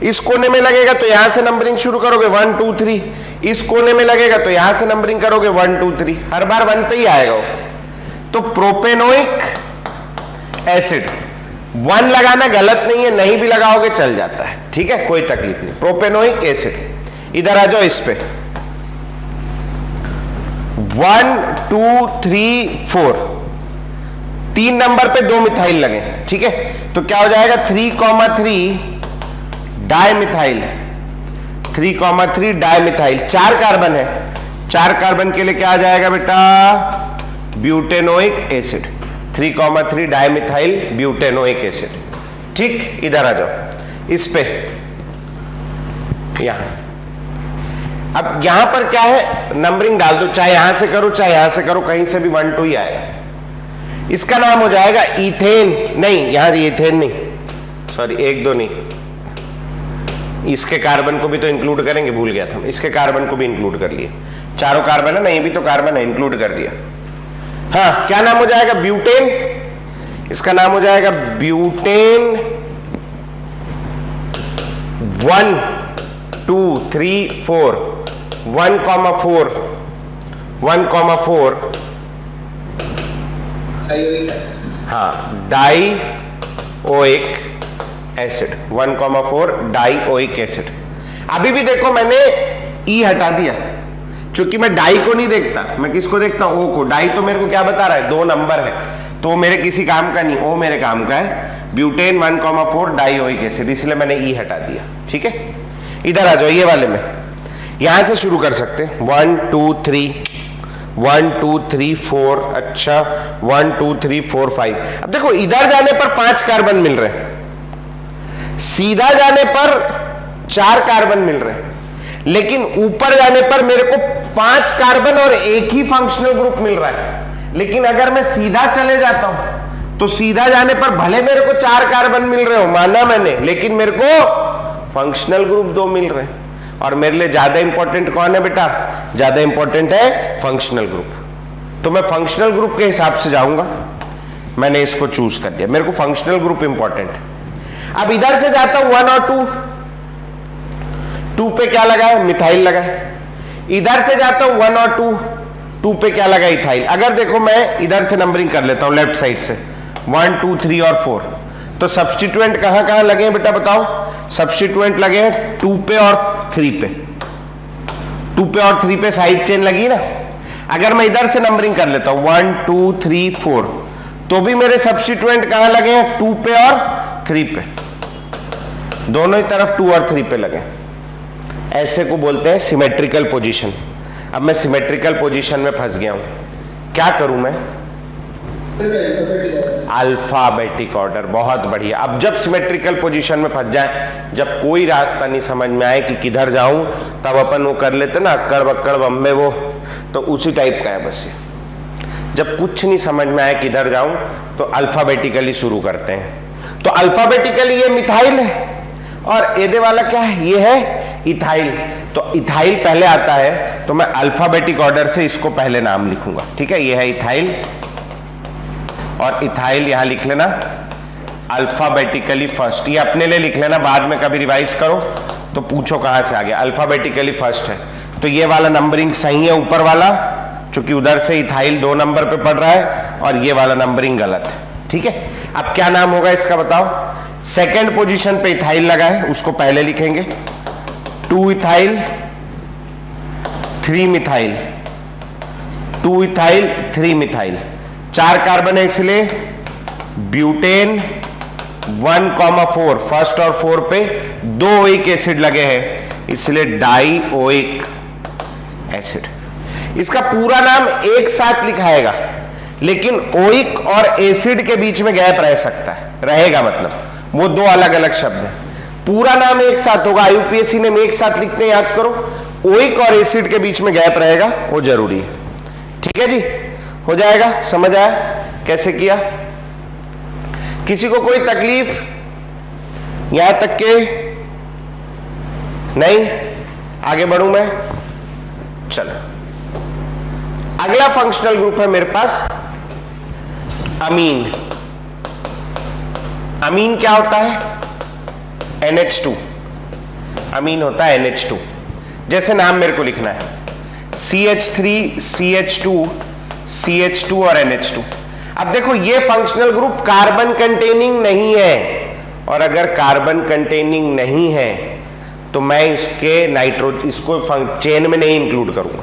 इस कोने में लगेगा तो यहां से नंबरिंग शुरू करोगे 1 2 3, इस कोने में लगेगा तो यहां से नंबरिंग करोगे 1 2 3, हर बार 1 पे ही आएगा वो। तो प्रोपेनोइक एसिड, 1 लगाना गलत नहीं है, नहीं भी लगाओगे चल जाता है, ठीक है, कोई तकलीफ नहीं। प्रोपेनोइक एसिड, इधर आ जाओ, इस पे 1 2 3 4, 3 नंबर पे 2 मिथाइल लगे, ठीक है, तो क्या हो जाएगा 3,3 डाइमिथाइल, 3,3 डाइमिथाइल। 4 कार्बन है, 4 कार्बन के लिए क्या आ जाएगा बेटा, butanoic acid, 3,3 dimethyl butanoic acid. ठीक, इधर आ जाओ, इस पे, यहां। अब यहां पर क्या है, नंबरिंग डाल दो, चाहे यहां से करो चाहे यहां से करो, कहीं से भी 1 2 ही आएगा। इसका नाम हो जाएगा इथेन, नहीं यहां इथेन नहीं, सॉरी 1 2 नहीं, इसके कार्बन को भी तो इंक्लूड करेंगे, भूल गया था, इसके कार्बन को भी इंक्लूड कर लिए, चारों कार्बन है ना, ये भी तो कार्बन है, इंक्लूड कर दिया। हाँ, क्या नाम हो जाएगा? ब्यूटेन। इसका नाम हो जाएगा ब्यूटेन 1 2 3 4 1,4 1,4 हाँ डाइओइक एसिड 1,4 डाइओइक एसिड। अभी भी देखो मैंने ई हटा दिया, क्योंकि मैं डाई को नहीं देखता, मैं किसको देखता हूं? ओ को। डाई तो मेरे को क्या बता रहा है? 2 नंबर है, तो मेरे किसी काम का नहीं, ओ मेरे काम का है। ब्यूटेन 1,4 डाइओइक एसिड, इसलिए मैंने ई हटा दिया। ठीक है, इधर आ जाओ, ये वाले में यहां से शुरू कर सकते हैं। 1 2 3 1 2 3 4, अच्छा 1 2 3 4 5। अब देखो इधर जाने पर 5 कार्बन मिल रहे हैं, सीधा जाने पर 4 कार्बन मिल रहे हैं, लेकिन ऊपर जाने पर मेरे को 5 कार्बन और एक ही फंक्शनल ग्रुप मिल रहा है। लेकिन अगर मैं सीधा चले जाता हूं तो सीधा जाने पर भले मेरे को 4 कार्बन मिल रहे हो, माना मैंने, लेकिन मेरे को फंक्शनल ग्रुप 2 मिल रहे हैं। और मेरे लिए ज्यादा इंपॉर्टेंट कौन है बेटा? ज्यादा इंपॉर्टेंट है फंक्शनल ग्रुप। तो मैं फंक्शनल ग्रुप के हिसाब से जाऊंगा, मैंने इसको चूज कर दिया, मेरे को फंक्शनल ग्रुप इंपॉर्टेंट है। अब इधर से जाता हूं 1 और 2 पे क्या लगा है? मिथाइल लगा है। इधर से जाता हूं 1 और 2 पे क्या लगा? इथाइल। अगर देखो मैं इधर से नंबरिंग कर लेता हूं लेफ्ट साइड से 1 2 3 और 4, तो सब्स्टिट्यूएंट कहां कहां लगे हैं बेटा बताओ? सब्स्टिट्यूएंट लगे हैं 2 पे और 3 पे। 2 पे और 3 पे साइड चेन लगी ना। अगर मैं इधर से नंबरिंग कर लेता हूं 1 2 3 4, तो भी मेरे सब्स्टिट्यूएंट कहां लगे हैं? 2 पे और 3 पे, दोनों ही तरफ 2 और 3 पे लगे। ऐसे को बोलते हैं सिमेट्रिकल पोजीशन। अब मैं सिमेट्रिकल पोजीशन में फंस गया हूं, क्या करूं मैं? Alphabetic order. बहुत बढ़िया। अब जब सिमेट्रिकल पोजीशन में फंस जाए, जब कोई रास्ता नहीं समझ में आए कि किधर जाऊं, तब अपन वो कर लेते ना अक्कड़ बक्कड़ बम्बे, वो तो उसी टाइप का है बस ये। जब कुछ नहीं समझ में आए किधर जाऊं, तो अल्फाबेटिकली शुरू करते हैं। तो अल्फाबेटिकली ये मिथाइल है, और ये वाला क्या है? ये है इथाइल। तो इथाइल पहले आता है, तो मैं अल्फाबेटिक ऑर्डर से इसको पहले नाम लिखूंगा। ठीक है, ये है इथाइल, और इथाइल यहां लिख लेना अल्फाबेटिकली फर्स्ट। ये अपने लिए लिख लेना, बाद में कभी रिवाइज करो तो पूछो कहां से आ गया। अल्फाबेटिकली फर्स्ट है, तो ये वाला नंबरिंग सही है ऊपर वाला, चूंकि उधर से इथाइल 2 नंबर पे पड़ रहा है, और ये वाला नंबरिंग गलत है। ठीक है, अब क्या नाम होगा इसका बताओ? सेकेंड पोजीशन पे इथाइल लगा है, उसको पहले लिखेंगे 2 ethyl 3 methyl, 2 ethyl 3 methyl. 4 carbon है, इसलिए ब्यूटेन 1,4, फर्स्ट और 4 पे 2 ओइक एसिड लगे हैं, इसलिए डाइओइक एसिड। इसका पूरा नाम एक साथ लिखाएगा, लेकिन ओइक और एसिड के बीच में गैप रह सकता है, रहेगा मतलब वो 2 अलग अलग शब्द है। पूरा नाम एक साथ होगा, यूपीएससी ने एक साथ लिखते हैं, याद करो। ओइक और एसिड के बीच में गैप रहेगा, वो जरूरी है। ठीक है जी, हो जाएगा? समझ आया कैसे किया? किसी को कोई तकलीफ यहां तक के नहीं? आगे बढ़ूं मैं? चलो, अगला फंक्शनल ग्रुप है मेरे पास अमीन। अमीन क्या होता है? NH2। अमीन होता है NH2। जैसे नाम मेरे को लिखना है CH3 CH2 CH2 और NH2। अब देखो ये फंक्शनल ग्रुप कार्बन कंटेनिंग नहीं है, और अगर कार्बन कंटेनिंग नहीं है तो मैं इसको चेन में नहीं इंक्लूड करूंगा।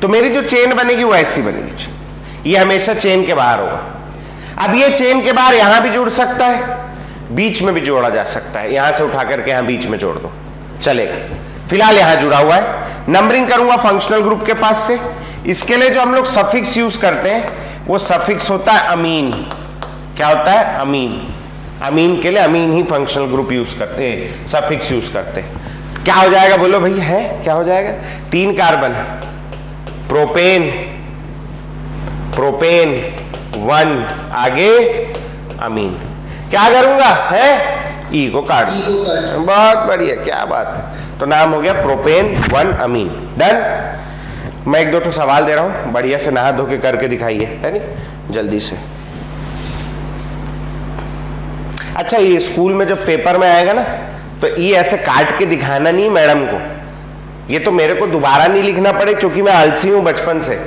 तो मेरी जो चेन बनेगी वो ऐसी बनेगी, ये हमेशा चेन के बाहर होगा। अब ये चेन के बाहर यहां भी जुड़ सकता है, बीच में भी जोड़ा जा सकता है, यहां से उठा करके यहां बीच में जोड़ दो, चलेगा। फिलहाल यहां जुड़ा हुआ है। नंबरिंग करूंगा फंक्शनल ग्रुप के पास से। इसके लिए जो हम लोग सफिक्स यूज करते हैं, वो सफिक्स होता है अमीन। क्या होता है? अमीन। अमीन के लिए अमीन ही फंक्शनल ग्रुप यूज करते हैं, सफिक्स यूज करते हैं। क्या हो जाएगा बोलो भैया? है क्या हो जाएगा? 3 कार्बन है, प्रोपेन प्रोपेन 1 आगे अमीन, क्या करूंगा है ई को काट ई को काट। बहुत बढ़िया, क्या बात है। तो नाम हो गया प्रोपेन 1 अमीन। डन। मैं एक दो तो सवाल दे रहा हूं, बढ़िया से नहा धो के करके दिखाइए, है नहीं, जल्दी से। अच्छा, ये स्कूल में जब पेपर में आएगा ना तो ये ऐसे काट के दिखाना नहीं मैडम को, ये तो मेरे को दोबारा नहीं लिखना पड़े क्योंकि मैं आलसी हूं बचपन से,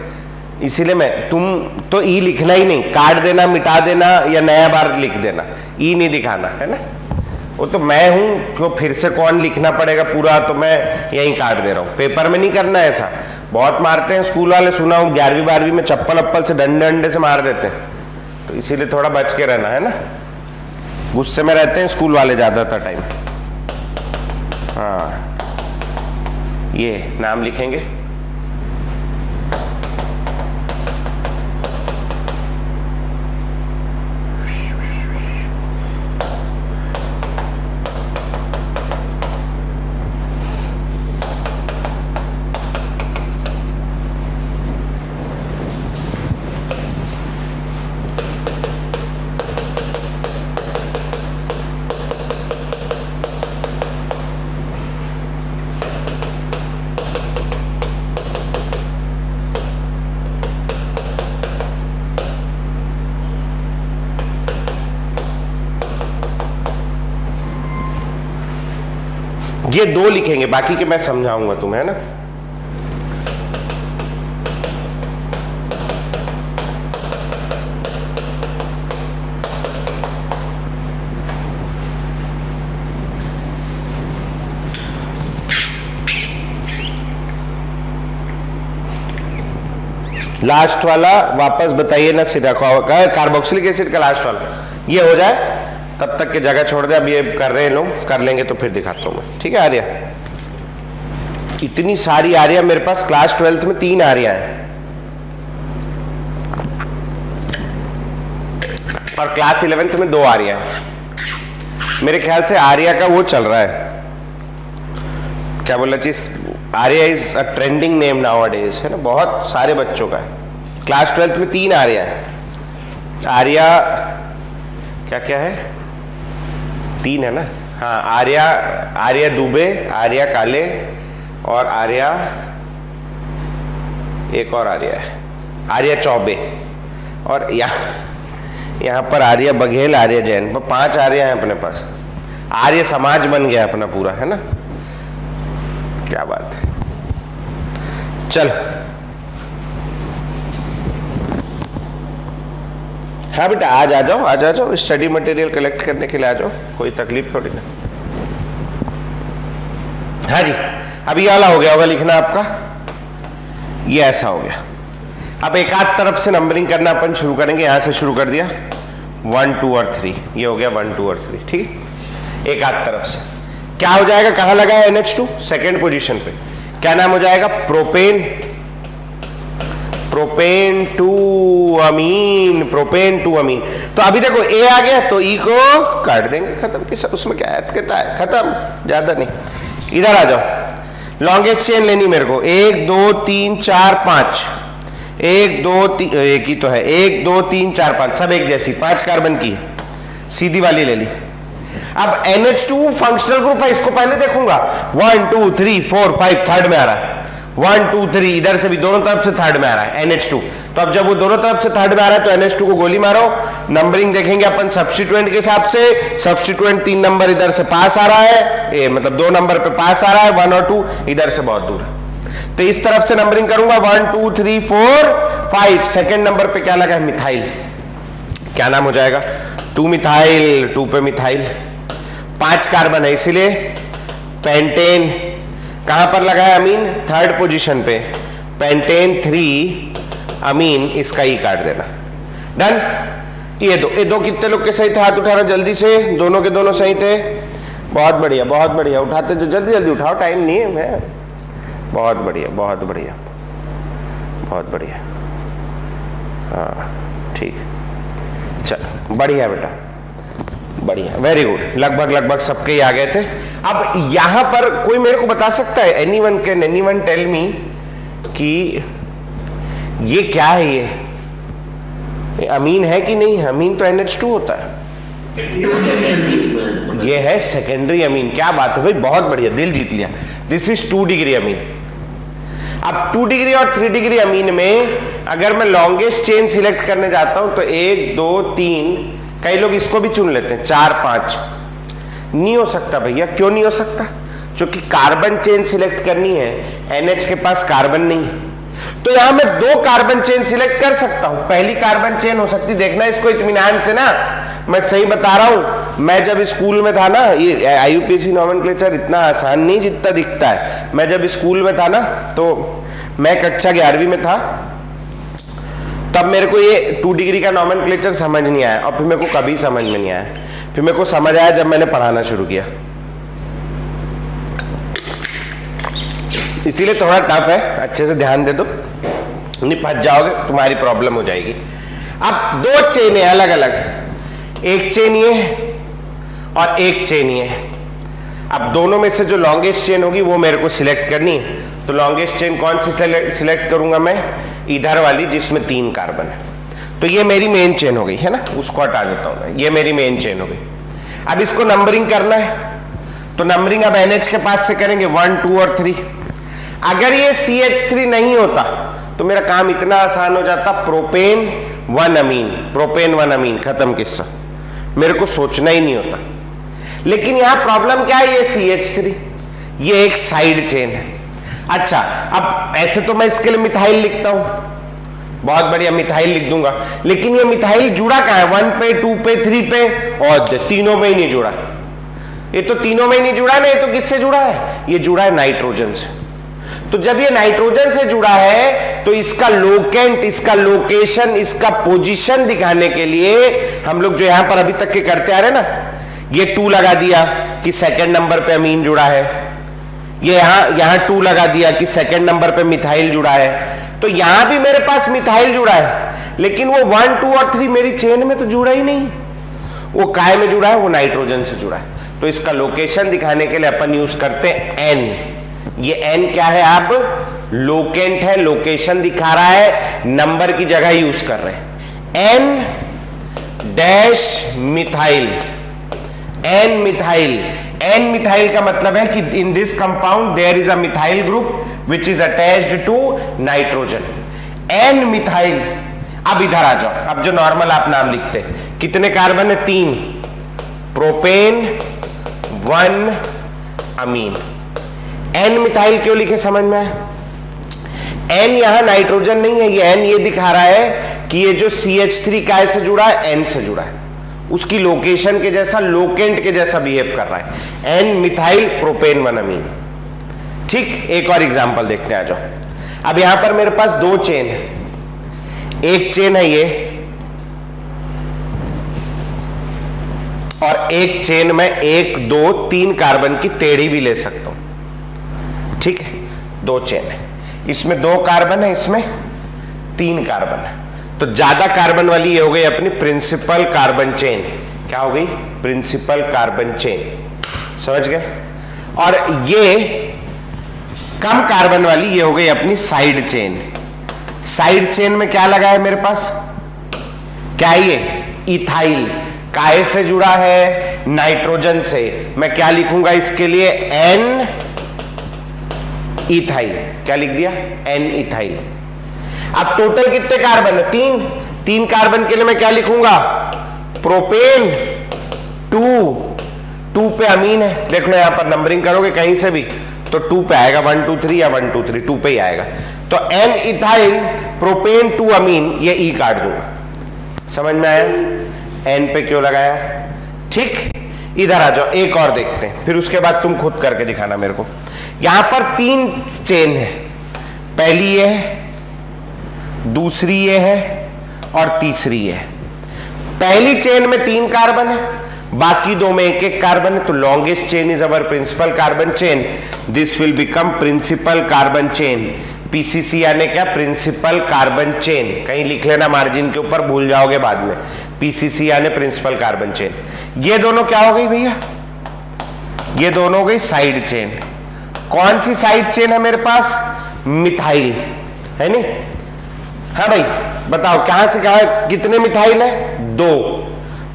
इसीलिए मैं, तुम तो ई लिखना ही नहीं, काट देना, मिटा देना या नया बार लिख देना, ई नहीं दिखाना, है ना। वो तो मैं हूं, क्यों फिर से कौन लिखना पड़ेगा पूरा, तो मैं यहीं काट दे रहा हूं। पेपर में नहीं करना ऐसा, बहुत मारते हैं स्कूल वाले, सुना हूं 11वीं 12वीं में चप्पल अप्पल से डंडे डंडे से मार देते हैं, तो इसीलिए थोड़ा बच के रहना, है ना। गुस्से में रहते हैं स्कूल वाले ज्यादातर टाइम। हाँ, ये नाम लिखेंगे, ये 2 लिखेंगे, बाकी के मैं समझाऊंगा तुम्हें, है ना। लास्ट वाला वापस बताइए ना, सिर्फ कार्बोक्सिलिक एसिड का लास्ट वाला ये हो जाए तब तक की जगह छोड़ दे। अब ये कर रहे हैं लोग, कर लेंगे तो फिर दिखाता हूं मैं, ठीक है। आर्या, इतनी सारी आर्या मेरे पास, क्लास 12th में 3 आर्या है और क्लास 11th में 2 आर्या है। मेरे ख्याल से आर्या का वो चल रहा है, क्या बोला चीज, Arya is a trending name nowadays, है ना, बहुत सारे बच्चों का है। क्लास 12th में 3 आर्या है। आर्या क्या क्या है, 3 है ना, हाँ, आर्या दुबे, आर्या काले और आर्या, एक और आर्या है, आर्या चौबे, और यहाँ पर आर्या बघेल, आर्या जैन, 5 आर्या हैं अपने पास। आर्य समाज बन गया अपना पूरा, है ना, क्या बात है। चल, हाँ बेटा, आज आ जाओ, स्टडी मटेरियल कलेक्ट करने के लिए आ जाओ, कोई तकलीफ थोड़ी ना। हाँ जी, अभी वाला हो गया होगा लिखना आपका, ये ऐसा हो गया। अब एक आध तरफ से नंबरिंग करना अपन शुरू करेंगे, यहां से शुरू कर दिया 1 2 और 3, ये हो गया 1 2 और 3, ठीक। एक आध तरफ से क्या हो जाएगा, कहां लगा है NH2, सेकेंड पोजीशन पे, क्या नाम हो जाएगा, प्रोपेन 2 अमीन, प्रोपेन 2 अमीन। तो अभी देखो ए आ गया तो ई को काट देंगे, खत्म। किस उसमें क्या कहता है, खत्म, ज्यादा नहीं। इधर आ जाओ, लॉन्गेस्ट चेन लेनी मेरे को, 1 2 3 4 5, 1 2 3, एक ही तो है, 1 2 3 4 5, सब एक जैसी, 5 कार्बन की सीधी वाली ले ली। अब NH2 फंक्शनल ग्रुप है, इसको पहले देखूंगा, 1 2 3 4 5 थर्ड में आ रहा है, 1 2 3 इधर से भी दोनों तरफ से थर्ड में आ रहा है NH2। तो अब जब वो दोनों तरफ से थर्ड में आ रहा है तो NH2 को गोली मारो। नंबरिंग देखेंगे अपन सब्स्टिट्यूएंट के हिसाब से, सब्स्टिट्यूएंट 3 नंबर इधर से पास आ रहा है, मतलब 2 नंबर पे पास आ रहा है, 1 और 2 इधर से बहुत दूर है। तो इस तरफ से नंबरिंग करूंगा 1 2 3 4 5। सेकेंड नंबर पे क्या लगा है, मिथाइल, क्या नाम हो जाएगा, 2 मिथाइल, 2 पे मिथाइल, 5 कार्बन है इसीलिए पेंटेन। कहां पर लगा है अमीन, थर्ड पोजीशन पे, पेंटेन 3 अमीन, इसका ही काट देना। डन। ये दो कितने लोग के सही थे, हाथ उठाना जल्दी से, दोनों के दोनों सही थे, बहुत बढ़िया बहुत बढ़िया, उठाते जो जल्दी जल्दी उठाओ, टाइम नहीं है, मैं बहुत बढ़िया बहुत बढ़िया बहुत बढ़िया, हाँ ठीक, चल बढ़िया बेटा, बढ़िया, वेरी गुड, लगभग सबके ही आ गए थे। अब यहां पर कोई मेरे को बता सकता है, एनीवन टेल मी कि ये क्या है, अमीन है कि नहीं? अमीन तो NH2 होता है। ये है सेकेंडरी अमीन। क्या बात है भाई, बहुत बढ़िया, दिल जीत लिया। This is 2 degree amine. अब 2 डिग्री और 3 डिग्री अमीन में अगर मैं लॉन्गेस्ट चेन सिलेक्ट करने जाता हूं तो 1 2 3, कई लोग इसको भी चुन लेते हैं, 4 5। नहीं हो सकता भैया। क्यों नहीं हो सकता? क्योंकि कार्बन चेन सिलेक्ट करनी है, NH के पास कार्बन नहीं है। तो यहां मैं 2 कार्बन चेन सिलेक्ट कर सकता हूं। पहली कार्बन चेन हो सकती, देखना इसको इत्मीनान से ना, मैं सही बता रहा हूं। मैं जब स्कूल में था ना, ये IUPAC नोमेनक्लेचर इतना आसान नहीं जितना दिखता है। मैं जब स्कूल में था ना, तो मैं कक्षा 11वीं में था, तब मेरे को ये 2 डिग्री का नोमेनक्लेचर समझ नहीं आया, और फिर मेरे को कभी समझ में नहीं आया। फिर मेरे को समझ आया जब मैंने पढ़ाना शुरू किया। इसीलिए थोड़ा टफ है, अच्छे से ध्यान दे दो, नहीं फंस जाओगे, तुम्हारी प्रॉब्लम हो जाएगी। अब 2 चेन है अलग अलग, एक चेन ये है और एक चेन ये है। अब दोनों में से जो लॉन्गेस्ट चेन होगी वो मेरे को सिलेक्ट करनी है। तो लॉन्गेस्ट चेन कौन सी सिलेक्ट करूंगा मैं? इधर वाली जिसमें 3 कार्बन है। तो ये मेरी मेन चेन हो गई है ना, उसको हटा देता हूं मैं, ये मेरी मेन चेन हो गई। अब इसको नंबरिंग करना है, तो नंबरिंग अब NH के पास से करेंगे 1 2 और 3। अगर ये CH3 नहीं होता तो मेरा काम इतना आसान हो जाता, प्रोपेन 1 अमीन, प्रोपेन 1 अमीन, खत्म किस्सा, मेरे को सोचना ही नहीं होता। लेकिन यहां प्रॉब्लम क्या है? ये CH3, ये एक साइड चेन है। अच्छा, अब ऐसे तो मैं इसके लिए मिथाइल लिखता हूं, बहुत बढ़िया, मिथाइल लिख दूंगा। लेकिन ये मिथाइल जुड़ा कहां है? 1 पे, 2 पे, 3 पे, और तीनों में ही नहीं जुड़ा। ये तो तीनों में ही नहीं जुड़ा ना, ये तो किससे जुड़ा है? ये जुड़ा है नाइट्रोजन से। तो जब ये नाइट्रोजन से जुड़ा है तो इसका लोकेंट, इसका लोकेशन, इसका पोजीशन दिखाने के लिए हम लोग जो यहां पर अभी तक के करते आ रहे ना, ये 2 लगा दिया कि सेकंड नंबर पे अमीन जुड़ा है, ये यहां 2 लगा दिया कि सेकंड नंबर पे मिथाइल जुड़ा है। तो यहां भी मेरे पास मिथाइल जुड़ा है, लेकिन वो 1 2 और 3 मेरी चेन में तो जुड़ा ही नहीं। वो काय में जुड़ा है? वो नाइट्रोजन से जुड़ा है। तो इसका लोकेशन दिखाने के लिए अपन यूज करते हैं N। ये N क्या है? अब लोकेंट है, लोकेशन दिखा रहा है, नंबर की जगह यूज कर रहे हैं। N dash methyl, N methyl. N methyl का मतलब है कि in this compound there is a methyl group which is attached to nitrogen. N methyl. अब इधर आ जाओ, अब जो नॉर्मल आप नाम लिखते हैं, कितने कार्बन है? 3, प्रोपेन 1 अमीन। N मिथाइल क्यों लिखे समझ में आया? N यहां नाइट्रोजन नहीं है, ये N ये दिखा रहा है कि ये जो CH3 काय से जुड़ा है? N से जुड़ा है, उसकी लोकेशन के जैसा, लोकेंट के जैसा बिहेव कर रहा है। N मिथाइल प्रोपेन 1 अमीन। ठीक, एक और एग्जांपल देखते हैं, आ जाओ। अब यहां पर मेरे पास 2 चेन है, एक चेन है ये, और एक चेन में 1 2 3 कार्बन की टेढ़ी भी ले सकता हूं। ठीक है, 2 चेन है, इसमें 2 कार्बन है, इसमें 3 कार्बन है। तो ज्यादा कार्बन वाली ये हो गई अपनी प्रिंसिपल कार्बन चेन। क्या हो गई? Principal carbon chain. समझ गए? और ये कम कार्बन वाली ये हो गई अपनी साइड चेन। साइड चेन में क्या लगा है मेरे पास? क्या है ये? इथाइल। काहे से जुड़ा है? नाइट्रोजन से। मैं क्या लिखूंगा इसके लिए? N ethyl. क्या लिख दिया? N ethyl. अब टोटल कितने कार्बन है? 3 कार्बन के लिए मैं क्या लिखूंगा? प्रोपेन 2 पे अमीन है। देख लो यहां पर नंबरिंग करोगे कहीं से भी तो 2 पे आएगा, 1 2 3 या 1 2 3, 2 पे ही आएगा। तो N इथाइल प्रोपेन 2 अमीन, ये E काट दूंगा। समझ में आया N पे क्यों लगाया? ठीक, इधर आ जाओ, एक और देखते हैं, फिर उसके बाद तुम खुद करके दिखाना मेरे को। यहां पर 3 चेन है, पहली ये है, दूसरी ये है और तीसरी ये है। पहली चेन में 3 कार्बन है, बाकी 2 में 1 1 कार्बन है। तो longest chain is our principal carbon chain, this will become principal carbon chain. PCC यानी क्या? Principal carbon chain. कहीं लिख लेना मार्जिन के ऊपर, भूल जाओगे बाद में। पीसीसी यानी प्रिंसिपल कार्बन चेन। ये दोनों क्या हो गई भैया? ये दोनों हो गई साइड चेन। कौन सी साइड चेन है मेरे पास? मिथाइल है नहीं? हाँ भाई बताओ कहां से कहां कितने मिथाइल है? 2।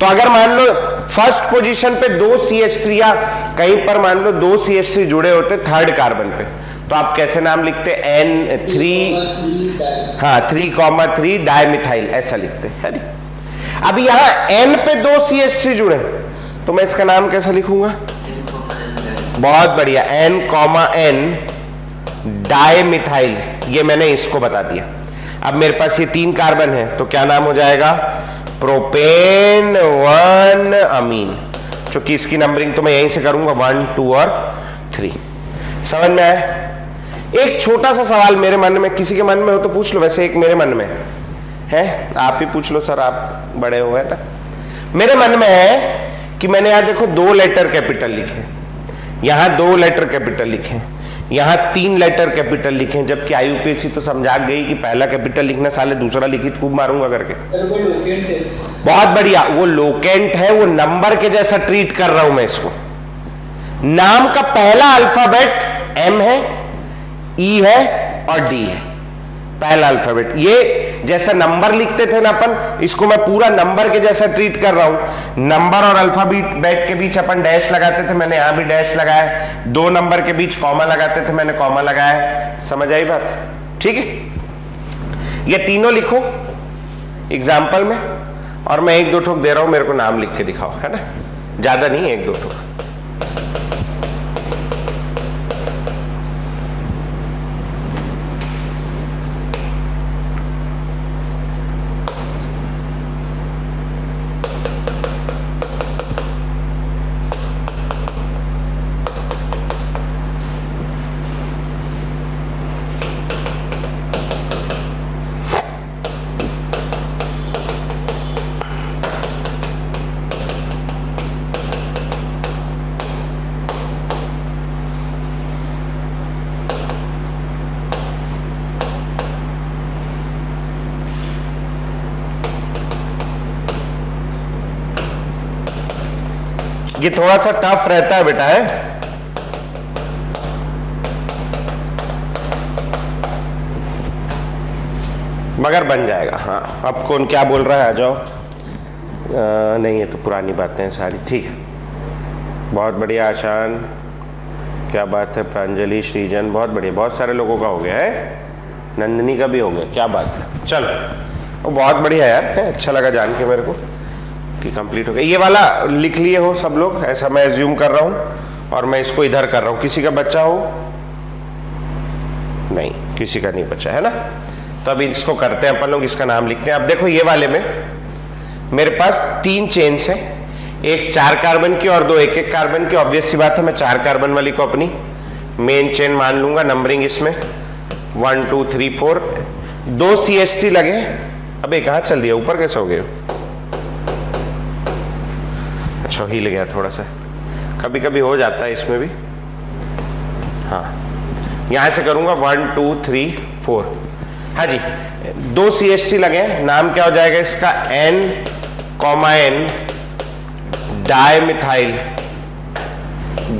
तो अगर मान लो फर्स्ट पोजीशन पे 2 CH3 या कहीं पर मान लो 2 CH3 जुड़े होते थर्ड कार्बन पे, तो आप कैसे नाम लिखते? N3, हाँ 3,3 डाइमिथाइल ऐसा लिखते है। अब यहां N पे 2 CH3 जुड़े तो मैं इसका नाम कैसा लिखूंगा? बहुत बढ़िया, N, डाइमिथाइल। ये मैंने इसको बता दिया। अब मेरे पास ये 3 कार्बन है तो क्या नाम हो जाएगा? प्रोपेन 1 अमीन। चूंकि इसकी नंबरिंग तो मैं यहीं से करूंगा 1, 2 और 3। समझ में आया? एक छोटा सा सवाल मेरे मन में, किसी के मन में हो तो पूछ लो, वैसे एक मेरे मन में है, आप ही पूछ लो सर, आप बड़े हो गए ना। मेरे मन में है कि मैंने यहां देखो 2 लेटर कैपिटल लिखे, यहां 2 लेटर कैपिटल लिखे, यहां 3 लेटर कैपिटल लिखे, जबकि IUPAC तो समझा गई कि पहला कैपिटल लिखना, साले दूसरा लिखित खूब मारूंगा करके। वो लोकेंट है। बहुत बढ़िया, वो लोकेंट है, वो नंबर के जैसा ट्रीट कर रहा हूं मैं इसको। नाम का पहला अल्फाबेट M है, E है और D है, पहला अल्फाबेट। ये जैसा नंबर लिखते थे ना अपन, इसको मैं पूरा नंबर के जैसा ट्रीट कर रहा हूं। नंबर और अल्फाबेट के बीच अपन डैश लगाते थे, मैंने यहां भी डैश लगाया। 2 नंबर के बीच कॉमा लगाते थे, मैंने कॉमा लगाया। समझ आई बात? ठीक है, ये तीनों लिखो एग्जाम्पल में, और मैं 1-2 ठोक दे रहा हूं, मेरे को नाम लिख के दिखाओ, है ना, ज्यादा नहीं, 1-2 ठोक। ये थोड़ा सा टफ रहता है बेटा, है मगर बन जाएगा। हाँ, अब कौन क्या बोल रहा है? आ जाओ। नहीं, ये तो पुरानी बातें हैं सारी। ठीक है, बहुत बढ़िया आशान, क्या बात है। प्रांजलि, श्रीजन, बहुत बढ़िया, बहुत सारे लोगों का हो गया है, नंदिनी का भी हो गया, क्या बात है। चलो, वो बहुत बढ़िया यार, है, अच्छा लगा जान के मेरे को कि कंप्लीट हो गया। ये वाला लिख लिए हो सब लोग, ऐसा मैं एज्यूम कर रहा हूं, और मैं इसको इधर कर रहा हूं। किसी का बच्चा हो? नहीं, किसी का नहीं बचा, है ना। तो अभी इसको करते हैं अपन लोग, इसका नाम लिखते हैं। अब देखो ये वाले में मेरे पास 3 चेन्स हैं, एक 4 कार्बन की और 2 1-1 कार्बन की। ऑब्वियस सी बात है, मैं 4 कार्बन वाली को अपनी मेन चेन मान लूंगा। नंबरिंग इसमें 1 2 3 4। 2 CH3 लगे। अबे कहां चल दिया, ऊपर कैसे हो गए? अच्छा, हिल गया थोड़ा सा, कभी कभी हो जाता है इसमें भी। हाँ, यहां से करूंगा 1 2 3 4। हाँ जी, 2 CH3 लगे हैं। नाम क्या हो जाएगा इसका? N, N डाइमिथाइल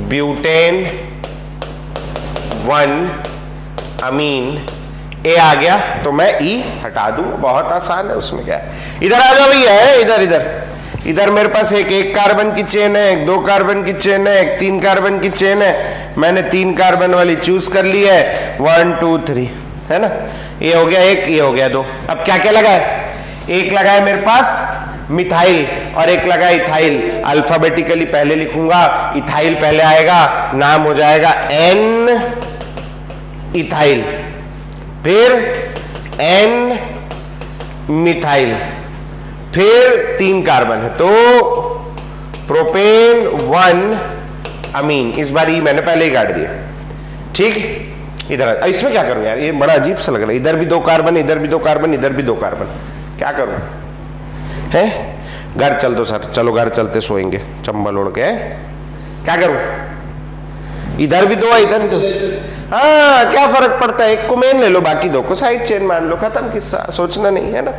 ब्यूटेन 1 अमीन। ए आ गया तो मैं E हटा दूं, बहुत आसान है, उसमें क्या है। इधर आ जाओ भैया, है इधर इधर इधर मेरे पास एक 1 कार्बन की चेन है, एक 2 कार्बन की चेन है, एक 3 कार्बन की चेन है। मैंने 3 कार्बन वाली चूज कर ली है, 1 2 3, है ना। ये हो गया 1, ये हो गया 2। अब क्या क्या लगा है? एक लगा है मेरे पास मिथाइल और एक लगा इथाइल। अल्फाबेटिकली पहले लिखूंगा, इथाइल पहले आएगा, नाम हो जाएगा N इथाइल, फिर N मिथाइल, फिर 3 कार्बन है तो प्रोपेन 1 अमीन। इस बार ये मैंने पहले ही काट दिया, ठीक। इधर इसमें क्या करूं यार, ये बड़ा अजीब सा लग रहा है। इधर भी 2 कार्बन, इधर भी 2 कार्बन, इधर भी 2 कार्बन, क्या करूं? है घर चल दो सर, चलो घर चलते, सोएंगे चंबल ओढ़ के। क्या करूं? इधर भी 2 है, इधर भी 2। हाँ, क्या फर्क पड़ता है, एक को मेन ले लो, बाकी 2 को साइड चेन मान लो, खत्म किस्सा, सोचना नहीं है ना।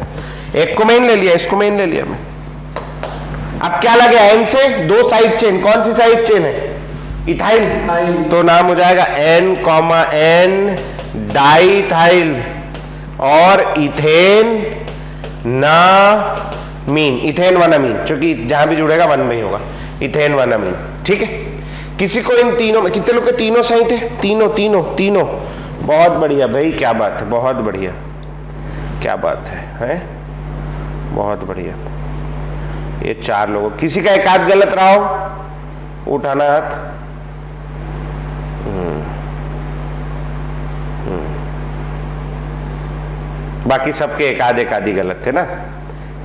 एक को मेन ले लिया, इसको मेन ले लिया मैं। अब क्या लगे N से 2 साइड चेन, कौन सी साइड चेन है? इथाइल, तो नाम हो जाएगा N, N डाइथाइल, और इथेन ना मीन, इथेन वन अमीन, क्योंकि जहां भी जुड़ेगा वन में ही होगा, इथेन वन अमीन। ठीक है, किसी को इन तीनों में, कितने लोग के तीनों सही थे? तीनों तीनों तीनों, बहुत बढ़िया भाई, क्या बात है, बहुत बढ़िया, क्या बात है? बहुत बढ़िया। ये 4 लोगों, किसी का एक आध गलत रहा हो, उठाना हाथ। बाकी सबके एक आधी गलत थे ना?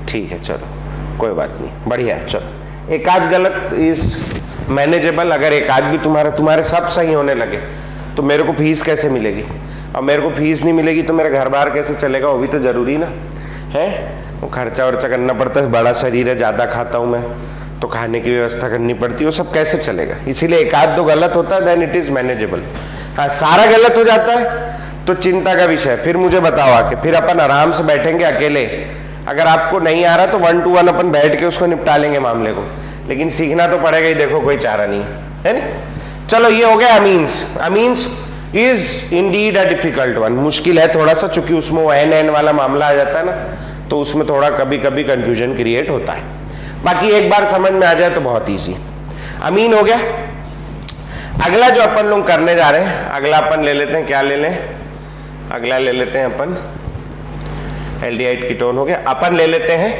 ठीक है, चलो कोई बात नहीं, बढ़िया है। चलो, एक आध गलत इज मैनेजेबल। अगर एक आध भी तुम्हारे सब सही होने लगे तो मेरे को फीस कैसे मिलेगी? और मेरे को फीस नहीं मिलेगी तो मेरा घर बार कैसे चलेगा? वो भी तो जरूरी ना है। वो खर्चा वर्चा करना पड़ता है, बड़ा शरीर है, ज्यादा खाता हूं मैं, तो खाने की व्यवस्था करनी पड़ती है, वो सब कैसे चलेगा? इसीलिए एक आध दो गलत होता है, देन इट इज मैनेजेबल। हाँ, सारा गलत हो जाता है तो चिंता का विषय। फिर मुझे बताओ आके, फिर अपन आराम से बैठेंगे अकेले। अगर आपको नहीं आ रहा तो 1 to 1 अपन बैठ के उसको निपटा लेंगे मामले को, लेकिन सीखना तो पड़ेगा ही। देखो, कोई चारा नहीं है ना? चलो, ये हो गया amines. Amines is indeed a difficult one, मुश्किल है थोड़ा सा, चूंकि उसमें वो एन वाला मामला आ जाता है ना, तो उसमें थोड़ा कभी कभी कंफ्यूजन क्रिएट होता है। बाकी एक बार समझ में आ जाए तो बहुत ईजी। अमीन हो गया। अगला जो अपन लोग करने जा रहे हैं, अगला अपन ले लेते हैं, क्या ले लें? अगला ले लेते हैं अपन एल्डिहाइड कीटोन हो गया। अपन ले लेते हैं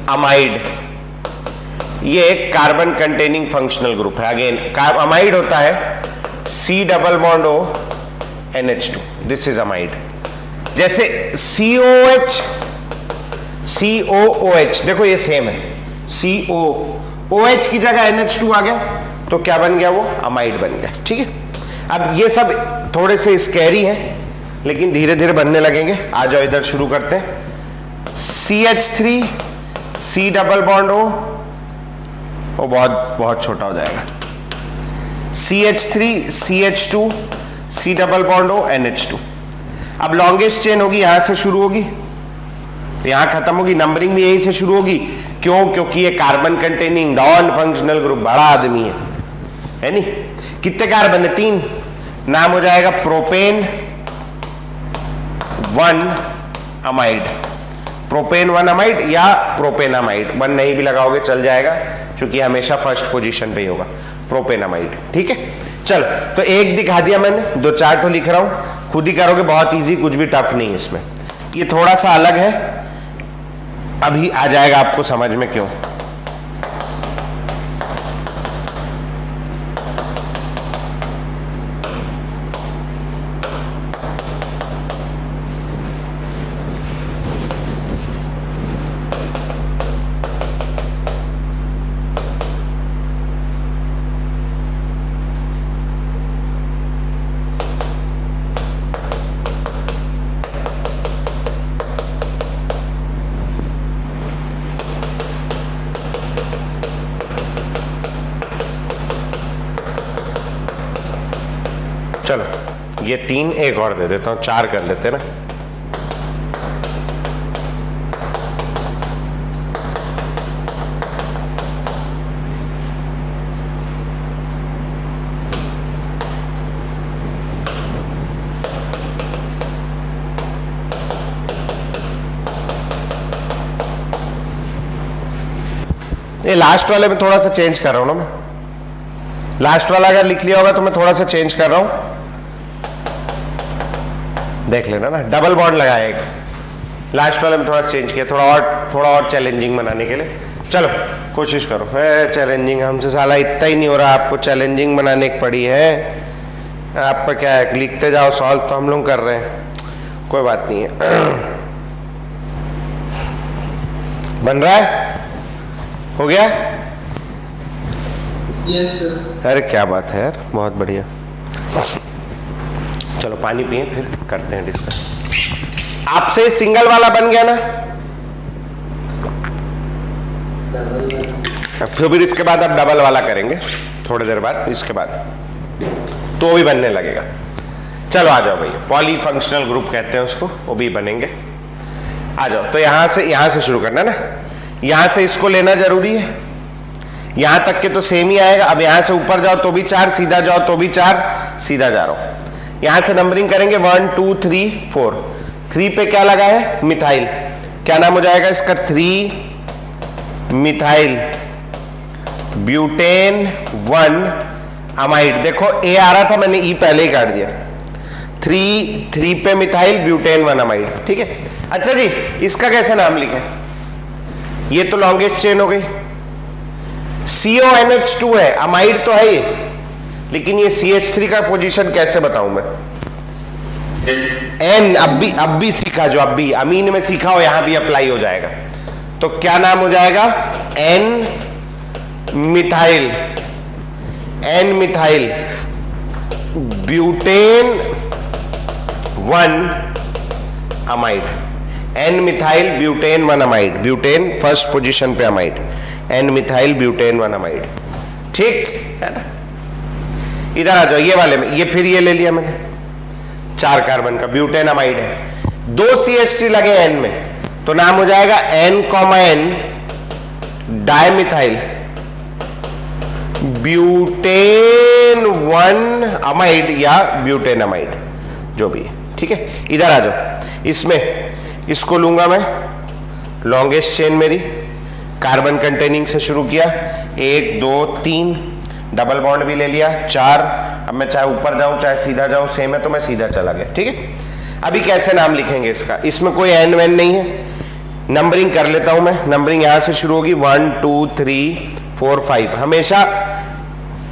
अमाइड। ये एक कार्बन कंटेनिंग फंक्शनल ग्रुप है। अगेन अमाइड होता है C double bond O NH2, this is amide. जैसे COH COOH, देखो ये सेम है, COOH की जगह NH2 आ गया तो क्या बन गया? वो अमाइड बन गया। ठीक है, अब ये सब थोड़े से स्कैरी हैं लेकिन धीरे धीरे बनने लगेंगे। आ जाओ, इधर शुरू करते हैं। CH3 C double bond O, वो बहुत बहुत छोटा हो जाएगा। CH3 CH2 C double bond O NH2। अब लॉन्गेस्ट चेन होगी, यहां से शुरू होगी, यहां खत्म होगी, नंबरिंग भी यहीं से शुरू होगी। क्यों? क्योंकि ये carbon containing non functional group, बड़ा आदमी है नहीं? कितने कार्बन है? 3। नाम हो जाएगा प्रोपेन 1 अमाइड, प्रोपेन 1 अमाइड या प्रोपेनामाइड। 1 नहीं भी लगाओगे चल जाएगा, क्योंकि हमेशा फर्स्ट पोजीशन पे ही होगा प्रोपेनामाइड। ठीक है, चलो, तो एक दिखा दिया मैंने, 2 4 तो लिख रहा हूं, खुद ही करोगे, बहुत इजी, कुछ भी टफ नहीं है इसमें। ये थोड़ा सा अलग है, अभी आ जाएगा आपको समझ में क्यों। चलो, ये 3 एक और दे देता हूं, 4 कर लेते ना। ये लास्ट वाले में थोड़ा सा चेंज कर रहा हूं ना मैं। लास्ट वाला अगर लिख लिया होगा तो मैं थोड़ा सा चेंज कर रहा हूं, देख लेना ना। डबल बॉन्ड लगाया एक, लास्ट वाले में थोड़ा चेंज किया, थोड़ा और चैलेंजिंग बनाने के लिए। चलो, कोशिश करो। है चैलेंजिंग, हमसे साला इतना ही नहीं हो रहा, आपको चैलेंजिंग बनाने की पड़ी है। आपका क्या है, लिखते जाओ, सॉल्व तो हम लोग कर रहे हैं, कोई बात नहीं है। बन रहा है? हो गया? Yes sir. अरे क्या बात है यार, बहुत बढ़िया। चलो पानी पिए, फिर करते हैं डिस्कस। आपसे सिंगल वाला बन गया ना? फिर इसके बाद अब डबल वाला करेंगे थोड़ी देर बाद, इसके बाद तो भी बनने लगेगा। चलो आ जाओ भैया, पॉली फंक्शनल ग्रुप कहते हैं उसको, वो भी बनेंगे। आ जाओ, तो यहां से शुरू करना ना। यहां से इसको लेना जरूरी है, यहां तक के तो सेम ही आएगा। अब यहां से ऊपर जाओ तो भी 4, सीधा जाओ तो भी 4, सीधा जा रहा हूं। यहां से नंबरिंग करेंगे 1 2 3 4, 3 पे क्या लगा है? मिथाइल। क्या नाम हो जाएगा इसका? 3 मिथाइल ब्यूटेन 1 अमाइड। देखो ए आ रहा था, मैंने ई पहले ही काट दिया। 3 पे मिथाइल ब्यूटेन 1 अमाइड। ठीक है। अच्छा जी, इसका कैसे नाम लिखें? ये तो लॉन्गेस्ट चेन हो गई। CONH2 है, अमाइड तो है ये, लेकिन ये CH3 का पोजीशन कैसे बताऊं मैं? N अब भी सीखा, जो अब भी अमीन में सीखा हो यहां भी अप्लाई हो जाएगा। तो क्या नाम हो जाएगा? N methyl butane 1 amide. N methyl butane 1 amide. Butane first position पे amide, N methyl butane 1 amide. ठीक है ना? इधर आ जाओ, ये वाले में, ये फिर ये ले लिया मैंने, 4 कार्बन का ब्यूटेन अमाइड है। 2 CH3 लगे N में, तो नाम हो जाएगा N, डायमिथाइल ब्यूटेन 1 अमाइड या ब्यूटेन अमाइड, जो भी है। ठीक है। इधर आ जाओ, इसमें इसको लूंगा मैं, लॉन्गेस्ट चेन मेरी, कार्बन कंटेनिंग से शुरू किया, 1 2 3, डबल बॉन्ड भी ले लिया, 4। अब मैं चाहे ऊपर जाऊं चाहे सीधा जाऊं, सेम है तो मैं सीधा चला गया। ठीक है। अभी कैसे नाम लिखेंगे इसका? इसमें कोई एन वैन नहीं है, नंबरिंग कर लेता हूं मैं। नंबरिंग यहां से शुरू होगी, 1 2 3 4 5। हमेशा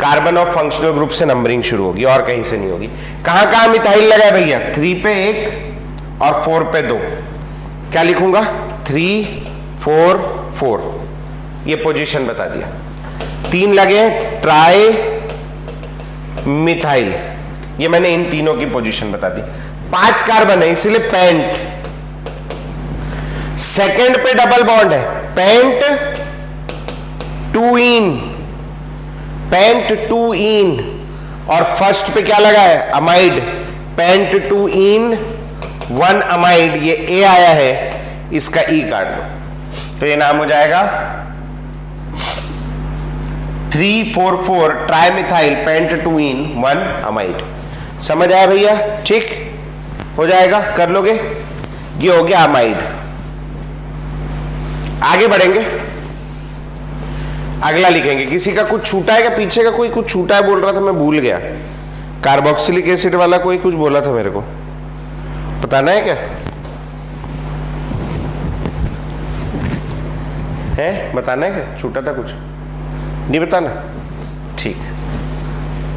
कार्बन ऑफ फंक्शनल ग्रुप से नंबरिंग शुरू होगी, और कहीं से नहीं होगी। कहां कहां मिथाइल लगा है भैया? 3 पे 1 और 4 पे 2। क्या लिखूंगा? 3 4 4, ये पोजीशन बता दिया। 3 लगे ट्राई मिथाइल, ये मैंने इन तीनों की पोजीशन बता दी। 5 कार्बन है इसलिए पेंट। सेकंड पे डबल बॉन्ड है, पेंट 2 इन, पेंट 2 इन। और फर्स्ट पे क्या लगा है? अमाइड, पेंट 2 इन 1 अमाइड। ये ए आया है, इसका ई काट दो, तो ये नाम हो जाएगा 344 ट्राइमिथाइल पेंट 2 इन 1 अमाइड। समझ आया भैया? ठीक हो जाएगा, कर लोगे? ये हो गया अमाइड। आगे बढ़ेंगे, अगला लिखेंगे। किसी का कुछ छूटा है क्या? पीछे का कोई कुछ छूटा है बोल रहा था, मैं भूल गया। कार्बोक्सिलिक एसिड वाला कोई कुछ बोला था मेरे को, बताना है क्या? है बताना है क्या? छूटा था कुछ? नहीं बताना? ठीक,